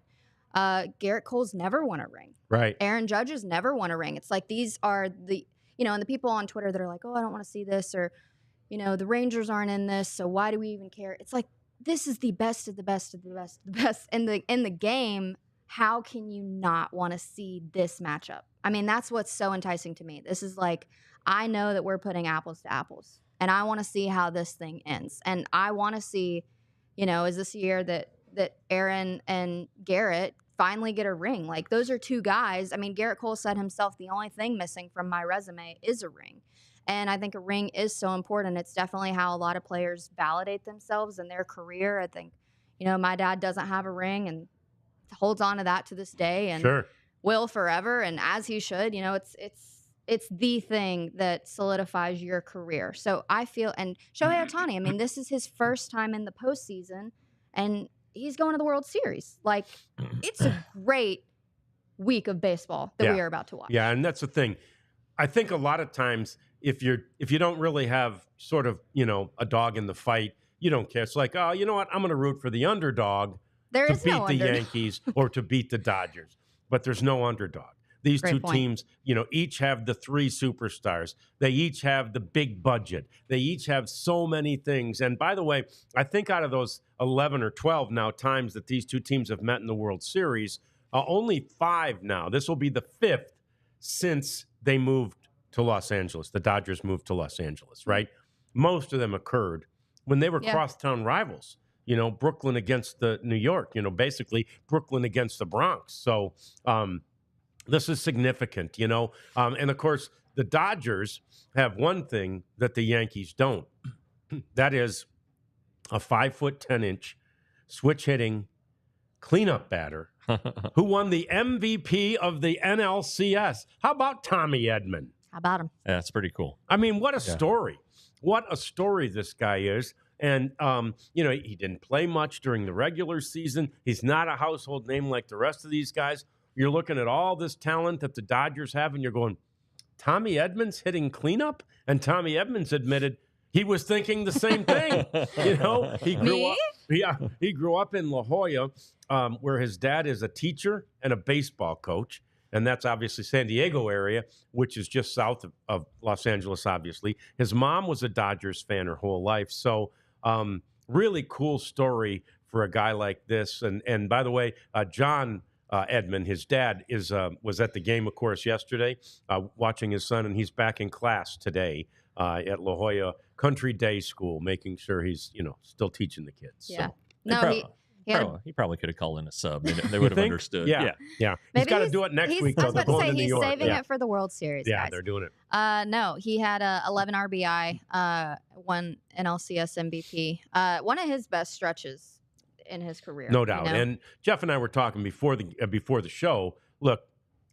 Garrett Cole's never won a ring. Right. Aaron Judge has never won a ring. It's like these are the, you know, and the people on Twitter that are like, oh, I don't want to see this, or, you know, the Rangers aren't in this, so why do we even care? It's like, this is the best of the best of the best of the best in the game. How can you not want to see this matchup? I mean, that's what's so enticing to me. This is like, I know that we're putting apples to apples, and I want to see how this thing ends. And I want to see, you know, is this a year that Aaron and Garrett finally get a ring? Like, those are two guys. I mean, Garrett Cole said himself, the only thing missing from my resume is a ring. And I think a ring is so important. It's definitely how a lot of players validate themselves in their career. I think, you know, my dad doesn't have a ring and holds on to that to this day and will forever. And as he should, you know, it's the thing that solidifies your career. So I feel, and Shohei Ohtani, I mean, this is his first time in the postseason, and he's going to the World Series. Like, it's a great week of baseball that we are about to watch. Yeah, and that's the thing. I think a lot of times if you don't really have sort of, you know, a dog in the fight, you don't care. It's like, oh, you know what? I'm going to root for the underdog to beat the Yankees or to beat the Dodgers. But there's no underdog. These two teams, you know, each have the three superstars. They each have the big budget. They each have so many things. And by the way, I think out of those 11 or 12 now times that these two teams have met in the World Series, only 5 now. This will be the 5th since they moved to Los Angeles. The Dodgers moved to Los Angeles, right? Most of them occurred when they were crosstown rivals. You know, Brooklyn against the New York, you know, basically Brooklyn against the Bronx. So, this is significant, you know. And, of course, the Dodgers have one thing that the Yankees don't. That is a 5'10" switch hitting cleanup batter who won the MVP of the NLCS. How about Tommy Edman? How about him? Yeah, that's pretty cool. I mean, what a story. What a story this guy is. And, you know, he didn't play much during the regular season. He's not a household name like the rest of these guys. You're looking at all this talent that the Dodgers have, and you're going, Tommy Edmonds hitting cleanup? And Tommy Edmonds admitted he was thinking the same thing. He grew up. Yeah, he grew up in La Jolla, where his dad is a teacher and a baseball coach, and that's obviously San Diego area, which is just south of Los Angeles. Obviously, his mom was a Dodgers fan her whole life. So, really cool story for a guy like this. And by the way, John Edmond, his dad, was at the game, of course, yesterday, watching his son, and he's back in class today at La Jolla Country Day School, making sure he's still teaching the kids. Yeah. So. No, he probably could have called in a sub. They would have understood. Yeah. He's got to do it next week. I was about to say he's saving it for the World Series. Yeah, guys. they're doing it. No, he had 11 RBI, one NLCS MVP. One of his best stretches in his career. No doubt. And Jeff and I were talking before the show. Look,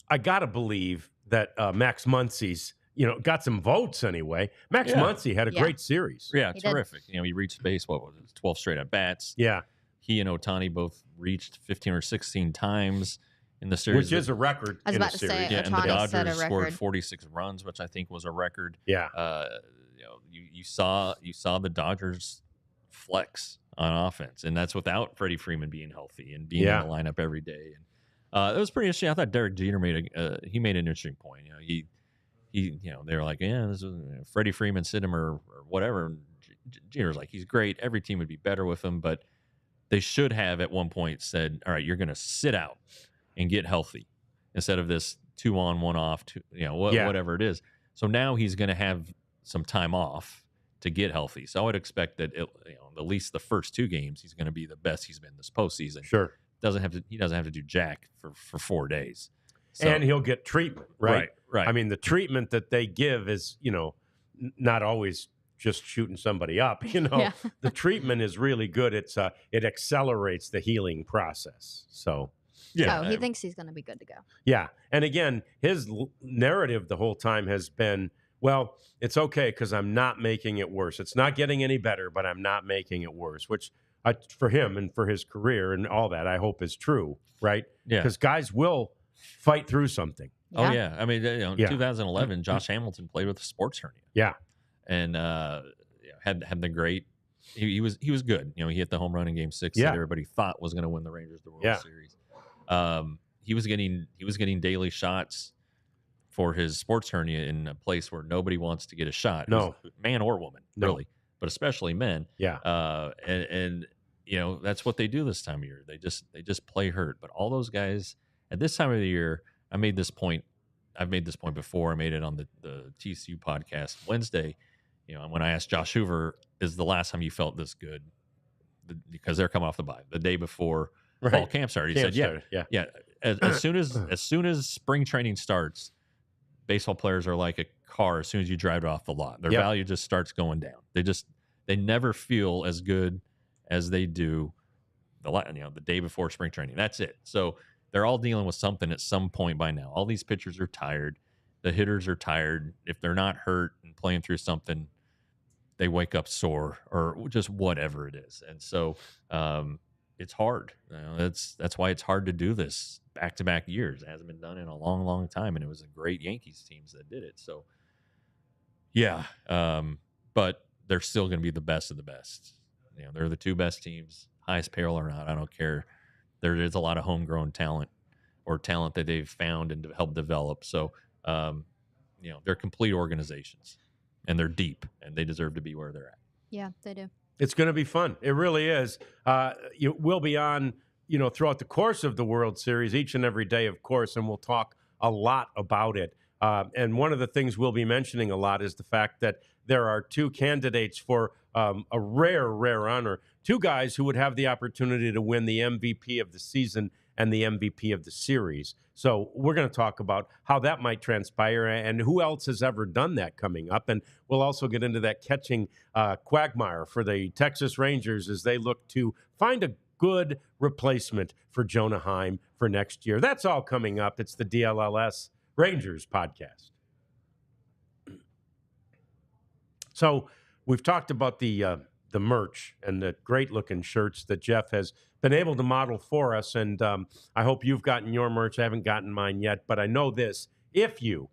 I got to believe that Max Muncy's got some votes anyway. Max Muncy had a great series. Yeah, terrific. He reached base, 12 straight at bats. Yeah. He and Ohtani both reached 15 or 16 times in the series. Which is a record. I was about to say, and the Ohtani set a Dodgers record. scored 46 runs, which I think was a record. Yeah. You saw the Dodgers flex on offense, and that's without Freddie Freeman being healthy and being in the lineup every day. And it was pretty interesting. I thought Derek Jeter made an interesting point. They were like, this is Freddie Freeman, sit him or whatever. And Jeter's like, he's great. Every team would be better with him, but they should have at one point said, all right, you're going to sit out and get healthy instead of this 2 on, 1 off, whatever it is. So now he's going to have some time off to get healthy. So I would expect that at least the first 2 games, he's going to be the best he's been this postseason. Sure. He doesn't have to do jack for 4 days. So, and he'll get treatment, right? Right. I mean, the treatment that they give is, not always just shooting somebody up. The treatment is really good. It accelerates the healing process. So, yeah. So he thinks he's going to be good to go. Yeah. And again, his narrative the whole time has been, well, it's okay because I'm not making it worse. It's not getting any better, but I'm not making it worse, which for him and for his career and all that, I hope is true, right? Yeah. Because guys will fight through something. Yeah. Oh, yeah. I mean, 2011, Josh Hamilton played with a sports hernia. Yeah. And had the great he was good. He hit the home run in Game 6 that everybody thought was going to win the Rangers the World Series. He was getting daily shots for his sports hernia in a place where nobody wants to get a shot. No, man or woman, really, but especially men. Yeah. And that's what they do this time of year. They just play hurt. But all those guys at this time of the year, I've made this point before. I made it on the TCU podcast Wednesday. When I asked Josh Hoover, is the last time you felt this good? Because they're coming off the bye the day before fall camp started. He said, yeah. As soon as spring training starts, baseball players are like a car. As soon as you drive it off the lot, their value just starts going down. They never feel as good as they do the day before spring training. That's it. So they're all dealing with something at some point by now. All these pitchers are tired. The hitters are tired. If they're not hurt and playing through something, they wake up sore or just whatever it is. And so it's hard. That's why it's hard to do this back-to-back years. It hasn't been done in a long, long time, and it was a great Yankees teams that did it. So, but they're still going to be the best of the best. They're the 2 best teams, highest payroll or not, I don't care. There is a lot of homegrown talent or talent that they've found and helped develop. So, they're complete organizations, and they're deep, and they deserve to be where they're at. Yeah, they do. It's going to be fun. It really is. We'll be on, throughout the course of the World Series, each and every day, of course, and we'll talk a lot about it. And one of the things we'll be mentioning a lot is the fact that there are 2 candidates for a rare honor, 2 guys who would have the opportunity to win the MVP of the season and the MVP of the series. So we're going to talk about how that might transpire and who else has ever done that coming up. And we'll also get into that catching quagmire for the Texas Rangers as they look to find a good replacement for Jonah Heim for next year. That's all coming up. It's the DLLS Rangers Podcast. So we've talked about the merch and the great-looking shirts that Jeff has been able to model for us, and I hope you've gotten your merch. I haven't gotten mine yet, but I know this. If you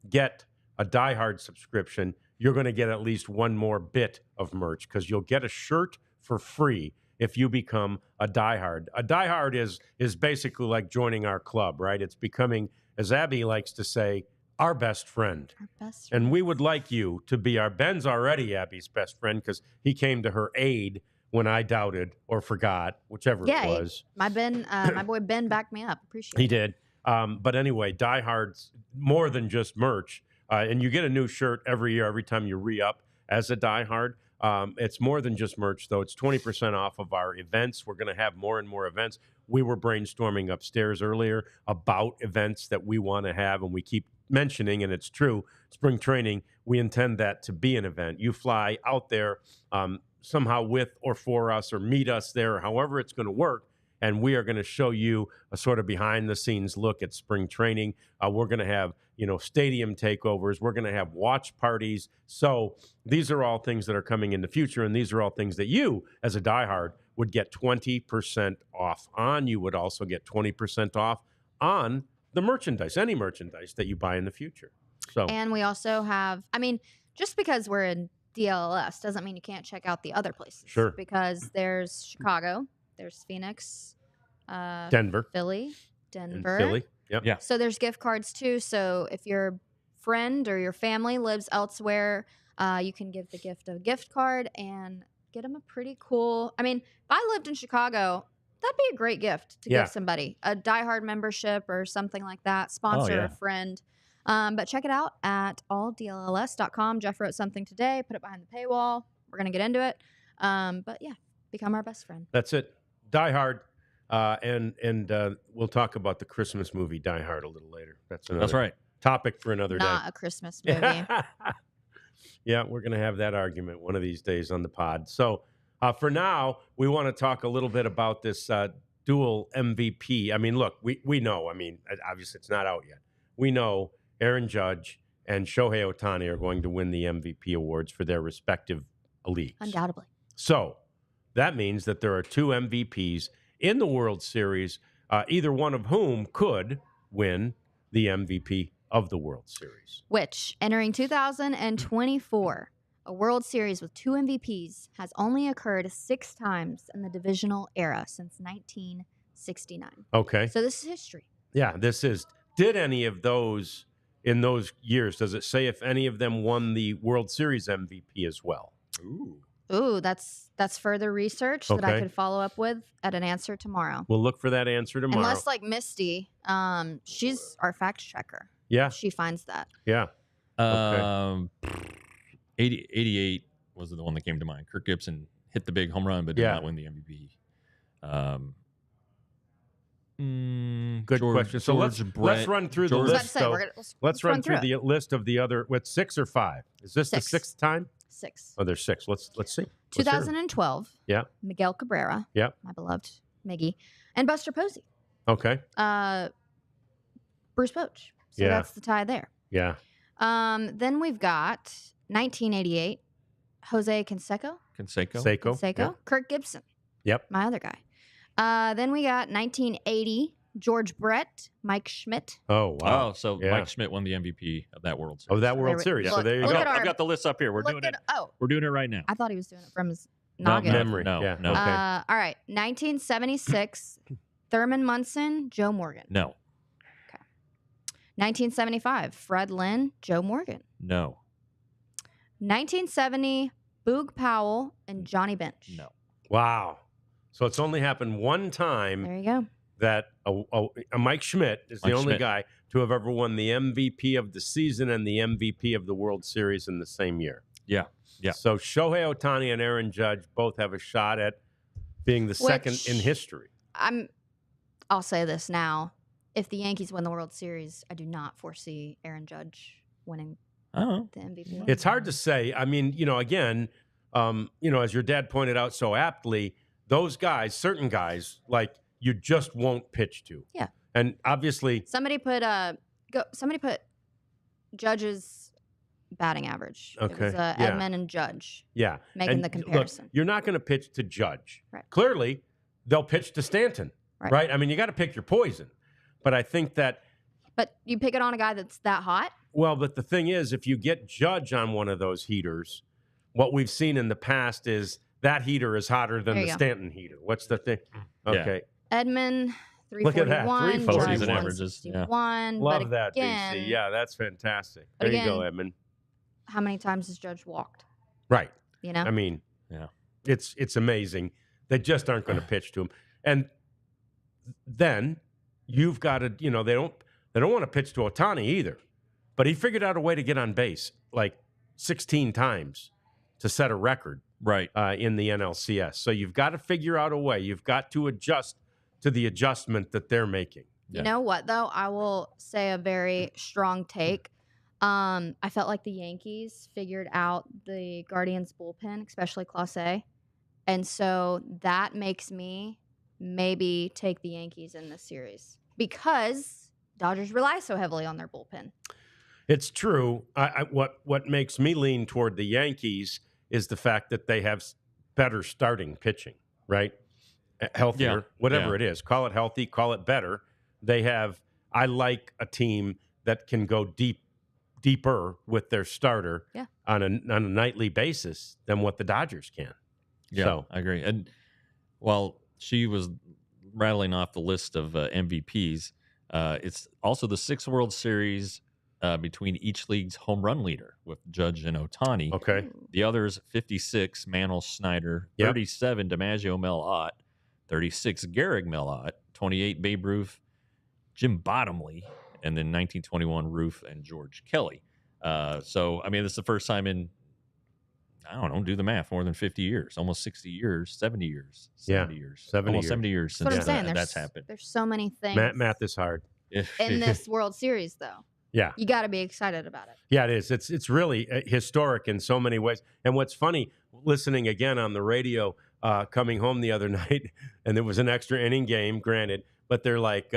get a diehard subscription, you're going to get at least one more bit of merch because you'll get a shirt for free if you become a diehard. A diehard is basically like joining our club, right? It's becoming, as Abby likes to say, our best friend. Our best friend. And we would like you to be Ben's already Abby's best friend because he came to her aid when I doubted or forgot, whichever it was. My boy Ben backed me up. Appreciate it. He did. But anyway, diehards, more than just merch. And you get a new shirt every year, every time you re-up as a diehard. It's more than just merch, though. It's 20% off of our events. We're going to have more and more events. We were brainstorming upstairs earlier about events that we want to have, and we keep mentioning, and it's true, spring training, we intend that to be an event. You fly out there somehow with or for us or meet us there, or however it's going to work, and we are going to show you a sort of behind-the-scenes look at spring training. We're going to have, stadium takeovers. We're going to have watch parties. So these are all things that are coming in the future, and these are all things that you, as a diehard, would get 20% off on. You would also get 20% off on the merchandise, any merchandise that you buy in the future. So, and we also have, just because we're in DLLS doesn't mean you can't check out the other places. Sure. Because there's Chicago, there's Phoenix, Denver, Philly, Denver. And Philly. Yep. Yeah. So there's gift cards too. So if your friend or your family lives elsewhere, you can give the gift of a gift card and get them a pretty cool. If I lived in Chicago, that'd be a great gift to give somebody, a diehard membership or something like that. Sponsor a friend. But check it out at alldlls.com. Jeff wrote something today, put it behind the paywall. We're going to get into it. But yeah, become our best friend. That's it. Die Hard. And we'll talk about the Christmas movie Die Hard a little later. That's right. Topic for another day. Not a Christmas movie. Yeah, we're going to have that argument one of these days on the pod. So for now, we want to talk a little bit about this dual MVP. Look, we know. Obviously it's not out yet. We know Aaron Judge and Shohei Ohtani are going to win the MVP awards for their respective leagues. Undoubtedly. So that means that there are two MVPs in the World Series, either one of whom could win the MVP of the World Series. Which, entering 2024, a World Series with two MVPs has only occurred 6 times in the divisional era since 1969. Okay. So this is history. Yeah, this is. Did any of those in those years, does it say if any of them won the World Series MVP as well? Ooh, that's further research that I could follow up with at an answer tomorrow. We'll look for that answer tomorrow. Unless, like Misty, she's our fact checker. Yeah. She finds that. Yeah. 88 was the one that came to mind. Kirk Gibson hit the big home run, but did not win the MVP. Good question. So let's run through the list. Let's run through the list of the other. What, 6 or 5? Is this the 6th time? 6. Oh, there's 6. Let's see. 2012. Yeah. Miguel Cabrera. Yeah. My beloved Miggy, and Buster Posey. Okay. Bruce Bochy. So that's the tie there. Yeah. Then we've got 1988. Jose Canseco. Yep. Kirk Gibson. Yep. My other guy. Then we got 1980. George Brett, Mike Schmidt. Oh, wow. Oh, so Mike Schmidt won the MVP of that World Series. Oh, that World Series. So there you go. I've got the list up here. We're doing it. We're doing it right now. I thought he was doing it from his noggin. Memory. No. Okay. All right. 1976. Thurman Munson, Joe Morgan. No. Okay. 1975. Fred Lynn, Joe Morgan. No. 1970. Boog Powell and Johnny Bench. No. Wow. So it's only happened one time. There you go. That Mike Schmidt is the only guy to have ever won the MVP of the season and the MVP of the World Series in the same year. Yeah. Yeah. So Shohei Ohtani and Aaron Judge both have a shot at being the second in history. I'll say this now. If the Yankees win the World Series, I do not foresee Aaron Judge winning the MVP. It's hard to say. Again, as your dad pointed out so aptly, those guys, certain guys, like, you just won't pitch to. Yeah. And obviously somebody put Judge's batting average. Okay. It was Edman and Judge. Yeah. Making the comparison. Look, you're not going to pitch to Judge. Right. Clearly, they'll pitch to Stanton. Right? You got to pick your poison. But I think that But you pick it on a guy that's that hot? Well, but the thing is, if you get Judge on one of those heaters, what we've seen in the past is that heater is hotter than the Stanton heater. What's the thing? Okay. Edmund, Look at that. 341. Postseason averages. Yeah. Love that, BC. Yeah, that's fantastic. There you go, Edmund. How many times has Judge walked? Right. You know? I mean, it's amazing. They just aren't going to pitch to him. And then you've got to, they don't want to pitch to Ohtani either. But he figured out a way to get on base like 16 times to set a record in the NLCS. So you've got to figure out a way. You've got to adjust to the adjustment that they're making. You know what, though? I will say a very strong take. I felt like the Yankees figured out the Guardians bullpen, especially Class A. And so that makes me maybe take the Yankees in this series because Dodgers rely so heavily on their bullpen. It's true. What makes me lean toward the Yankees is the fact that they have better starting pitching, right? Healthier, whatever it is. Call it healthy, call it better. They have, I like a team that can go deeper with their starter on a nightly basis than what the Dodgers can. Yeah, so, I agree. And while she was rattling off the list of MVPs, it's also the 6 World Series between each league's home run leader with Judge and Ohtani. Okay. The others, 56, Mantle Snyder, 37, DiMaggio Mel-Ott, 36, Gehrig Mel-Ott, 28, Babe Ruth, Jim Bottomley, and then 1921, Ruth and George Kelly. So, I mean, this is the first time in, I don't know, do the math, more than 50 years, almost 60 years, 70 years, 70 years. 70 years since that's happened. There's so many things. Math is hard. In this World Series, though. Yeah. You got to be excited about it. Yeah, it is. It's really historic in so many ways. And what's funny, listening again on the radio, coming home the other night, and there was an extra inning game, granted, but they're like,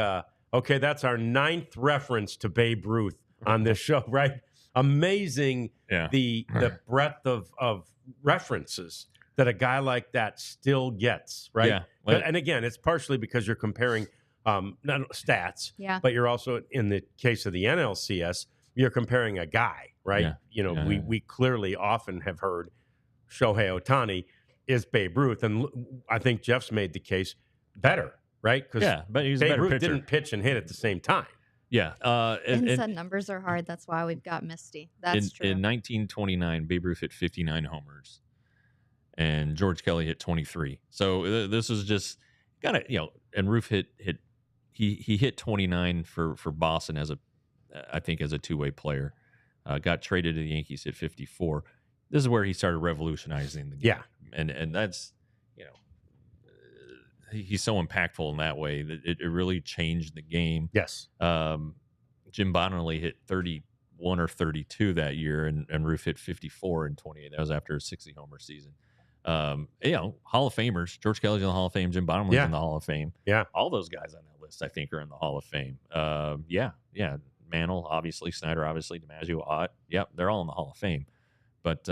okay, that's our 9th reference to Babe Ruth on this show, right? Amazing the breadth of references that a guy like that still gets, right? Yeah. And again, it's partially because you're comparing not stats, but you're also, in the case of the NLCS, you're comparing a guy, right? We clearly often have heard Shohei Ohtani is Babe Ruth, and I think Jeff's made the case better, right? Because but he's Babe a better Ruth pitcher. didn't pitch and hit at the same time. Yeah. Inside numbers are hard. That's why we've got Misty. That's true. In 1929, Babe Ruth hit 59 homers, and George Kelly hit 23. So this is just kind of, and Ruth hit he hit 29 for Boston as a two-way player. Got traded to the Yankees, hit 54. This is where he started revolutionizing the game. Yeah. And that's, he's so impactful in that way that it really changed the game. Yes. Jim Bottomley hit 31 or 32 that year, and Ruth hit 54 in 28. That was after a 60-homer season. Hall of Famers. George Kelly's in the Hall of Fame. Jim Bottomley's in the Hall of Fame. Yeah. All those guys on that list, I think, are in the Hall of Fame. Mantle, obviously. Snyder, obviously. DiMaggio, Ott. Yep, they're all in the Hall of Fame. But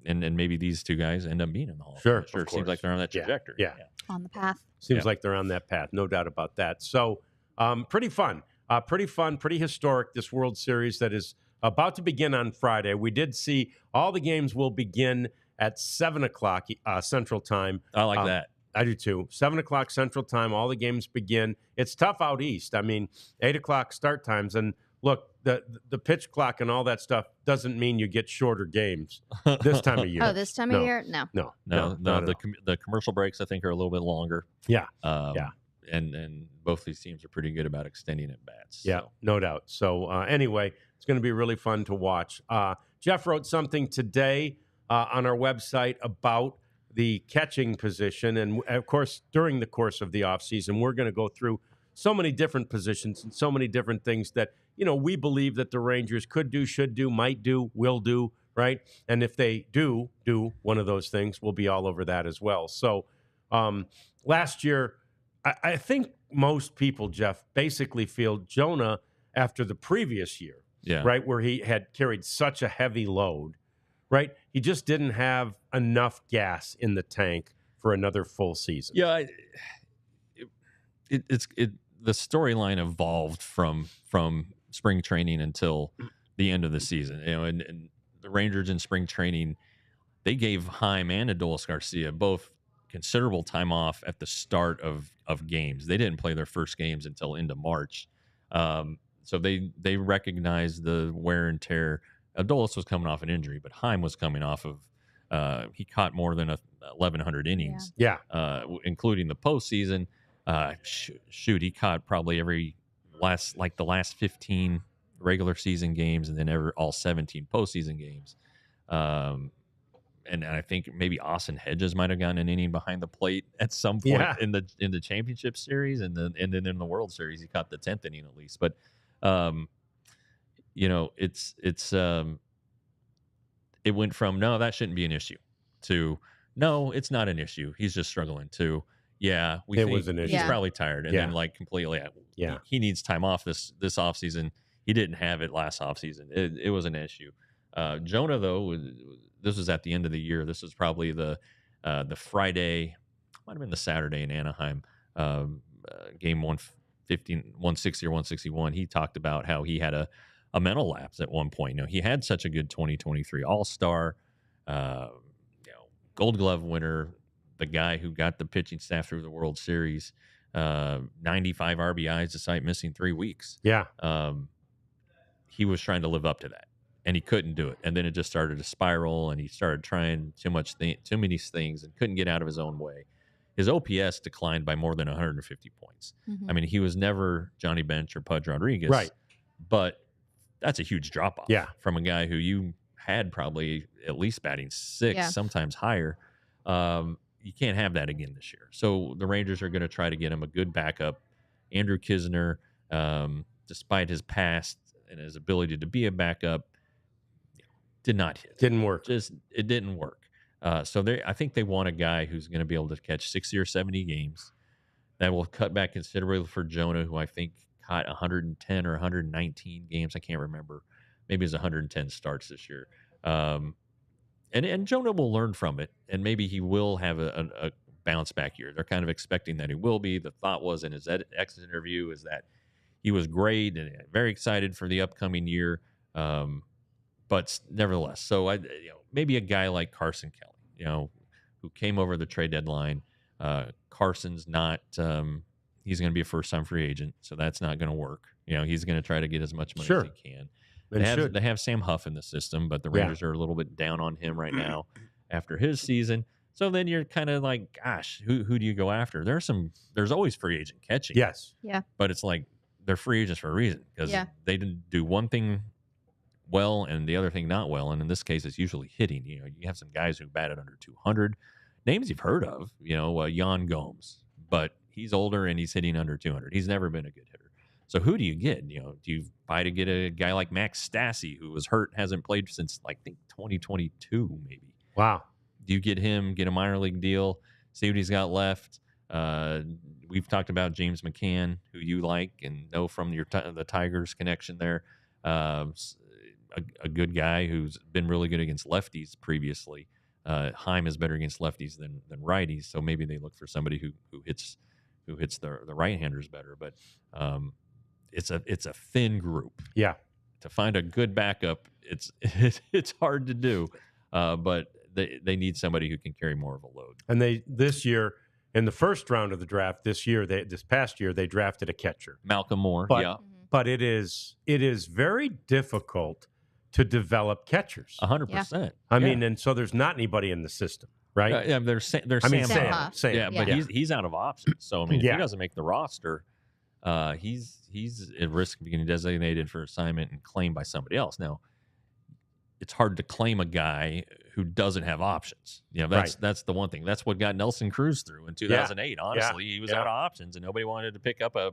and maybe these two guys end up being in the Hall of Fame. Sure. Seems like they're on that trajectory. Yeah. On the path. Seems like they're on that path. No doubt about that. So pretty fun. Pretty historic, this World Series that is about to begin on Friday. We did see all the games will begin at 7 o'clock Central Time. I like that. I do too. 7 o'clock Central Time, all the games begin. It's tough out east. I mean, 8 o'clock start times. And look, the pitch clock and all that stuff doesn't mean you get shorter games this time of year. Oh, this time of year? No. The commercial breaks, I think, are a little bit longer. Yeah. And both these teams are pretty good about extending at bats. Yeah, no doubt. So anyway, it's going to be really fun to watch. Jeff wrote something today on our website about the catching position. And, of course, during the course of the offseason, we're going to go through so many different positions and so many different things that, we believe that the Rangers could do, should do, might do, will do, right? And if they do one of those things, we'll be all over that as well. So last year, I think most people, Jeff, basically feel Jonah after the previous year, right, where he had carried such a heavy load, right? He just didn't have enough gas in the tank for another full season. Yeah, the storyline evolved from spring training until the end of the season. And the Rangers in spring training, they gave Heim and Adolis Garcia both considerable time off at the start of games. They didn't play their first games until into March. So they recognized the wear and tear. Adolis was coming off an injury, but Heim was coming off of he caught more than 1,100 innings, including the postseason. He caught probably the last 15 regular season games, and then all 17 postseason games. And I think maybe Austin Hedges might have gotten an inning behind the plate at some point in the championship series, and then in the World Series he caught the 10th inning at least. But it went from no, that shouldn't be an issue, to no, it's not an issue, he's just struggling, to it was an issue. He's probably tired, and then like completely he needs time off this offseason. He didn't have it last offseason. It was an issue. Jonah, though, this was at the end of the year. This was probably the Friday, might have been the Saturday in Anaheim, game 160 or 161. He talked about how he had a mental lapse at one point. He had such a good 2023 All-Star, Gold Glove winner, the guy who got the pitching staff through the World Series, 95 RBIs despite missing 3 weeks. He was trying to live up to that, and he couldn't do it. And then it just started to spiral, and he started trying too many things and couldn't get out of his own way. His OPS declined by more than 150 points. Mm-hmm. I mean, he was never Johnny Bench or Pudge Rodriguez. Right. But that's a huge drop-off from a guy who you had probably at least batting 6, sometimes higher. You can't have that again this year. So the Rangers are going to try to get him a good backup. Andrew Kisner, despite his past and his ability to be a backup, did not hit. Didn't work. It didn't work. So I think they want a guy who's going to be able to catch 60 or 70 games. That will cut back considerably for Jonah, who I think caught 110 or 119 games. I can't remember. Maybe it's 110 starts this year. And Jonah will learn from it, and maybe he will have a bounce back year. They're kind of expecting that he will be. The thought was in his exit interview is that he was great and very excited for the upcoming year. But nevertheless, so maybe a guy like Carson Kelly, who came over the trade deadline. Carson's not. He's going to be a first-time free agent, so that's not going to work. He's going to try to get as much money as he can. They have Sam Huff in the system, but the Rangers are a little bit down on him right now after his season. So then you're kind of like, gosh, who do you go after? There's always free agent catching. Yes. Yeah. But it's like they're free agents for a reason, because they didn't do one thing well and the other thing not well. And in this case, it's usually hitting. You have some guys who batted under 200. Names you've heard of, Jan Gomes, but he's older and he's hitting under 200. He's never been a good hitter. So who do you get? Do you buy to get a guy like Max Stassi, who was hurt, hasn't played since, I think, 2022 maybe? Wow. Do you get him, get a minor league deal, see what he's got left? We've talked about James McCann, who you like and know from the Tigers connection there. A good guy who's been really good against lefties previously. Heim is better against lefties than righties, so maybe they look for somebody who hits the right-handers better. But it's a thin group. Yeah. To find a good backup, it's hard to do. But they need somebody who can carry more of a load. And this year, in the first round of the draft this past year, they drafted a catcher, Malcolm Moore. But it is very difficult to develop catchers. 100%. I mean, and so there's not anybody in the system, right? There's Sam. Sam. Yeah, but he's out of options. So I mean, if he doesn't make the roster, he's at risk of being designated for assignment and claimed by somebody else. Now, it's hard to claim a guy who doesn't have options. That's the one thing. That's what got Nelson Cruz through in 2008. Honestly, he was out of options, and nobody wanted to pick up a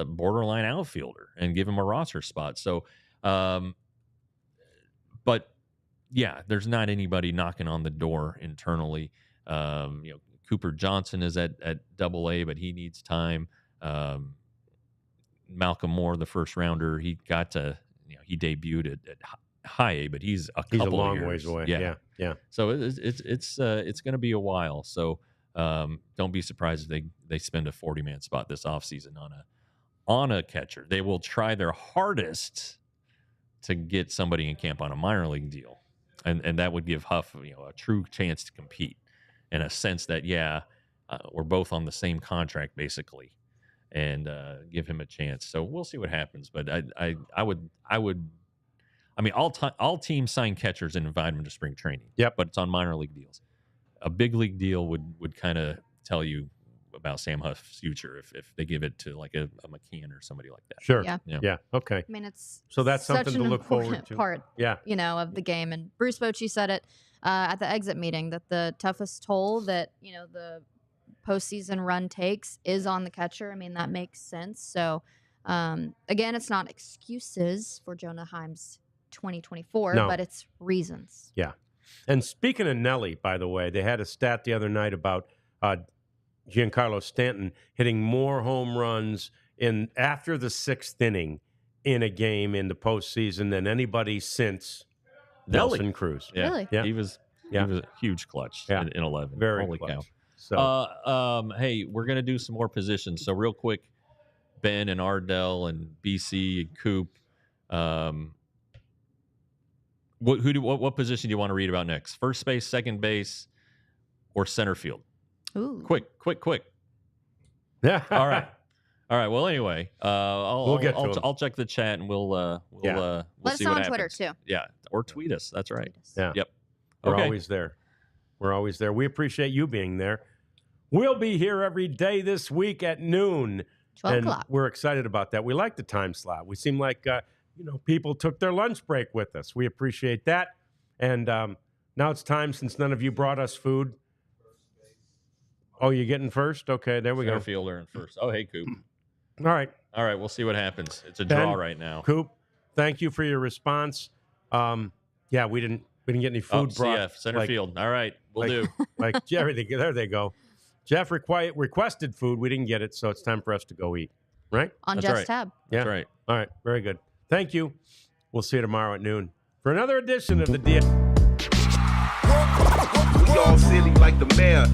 borderline outfielder and give him a roster spot. So, but yeah, there's not anybody knocking on the door internally. Cooper Johnson is at AA, but he needs time. Malcolm Moore, the first rounder, he debuted at high A, but he's a long ways away. Yeah. So it's going to be a while. So don't be surprised if they spend a 40-man spot this offseason on a catcher. They will try their hardest to get somebody in camp on a minor league deal, and that would give Huff a true chance to compete in a sense that we're both on the same contract basically, and give him a chance. So we'll see what happens. But I would. I mean, all teams sign catchers and invite them to spring training. Yep. But it's on minor league deals. A big league deal would kind of tell you about Sam Huff's future if they give it to like a McKeon or somebody like that. Sure. Yeah. Okay. I mean, it's so that's such something to an look forward important to. Part, of the game. And Bruce Bochy said it at the exit meeting that the toughest toll that the postseason run takes is on the catcher. I mean, that makes sense. So again, it's not excuses for Jonah Heim's 2024, but it's reasons. Yeah. And speaking of Nelly, by the way, they had a stat the other night about Giancarlo Stanton hitting more home runs after the 6th inning in a game in the postseason than anybody since Nelson Cruz. Yeah. Really? Yeah. He was a huge clutch in 11. Very Holy clutch. cow. So hey, we're gonna do some more positions. So real quick, Ben and Ardell and BC and Coop. What position do you want to read about next? First base, second base, or center field? Ooh. Quick. Yeah. All right. Well, anyway, I'll check the chat and we'll Let see us what know on happens. Twitter too. Yeah, or tweet us. That's right. Yeah. Yep. We're Okay. always there. We're always there. We appreciate you being there. We'll be here every day this week at noon. 12 and o'clock. We're excited about that. We like the time slot. We seem like people took their lunch break with us. We appreciate that. And now it's time, since none of you brought us food. Oh, you're getting first? Okay, there we Center go. fielder in first. Oh, hey, Coop. All right. We'll see what happens. It's a Ben, draw right now. Coop, thank you for your response. We didn't get any food brought. CF, center field. All right, we'll do. Like everything. There they go. Jeff requested food. We didn't get it, so it's time for us to go eat. Right? On That's Jeff's right. tab. Yeah. That's right. All right. Very good. Thank you. We'll see you tomorrow at noon for another edition of the DLLS. We all silly like the mayor.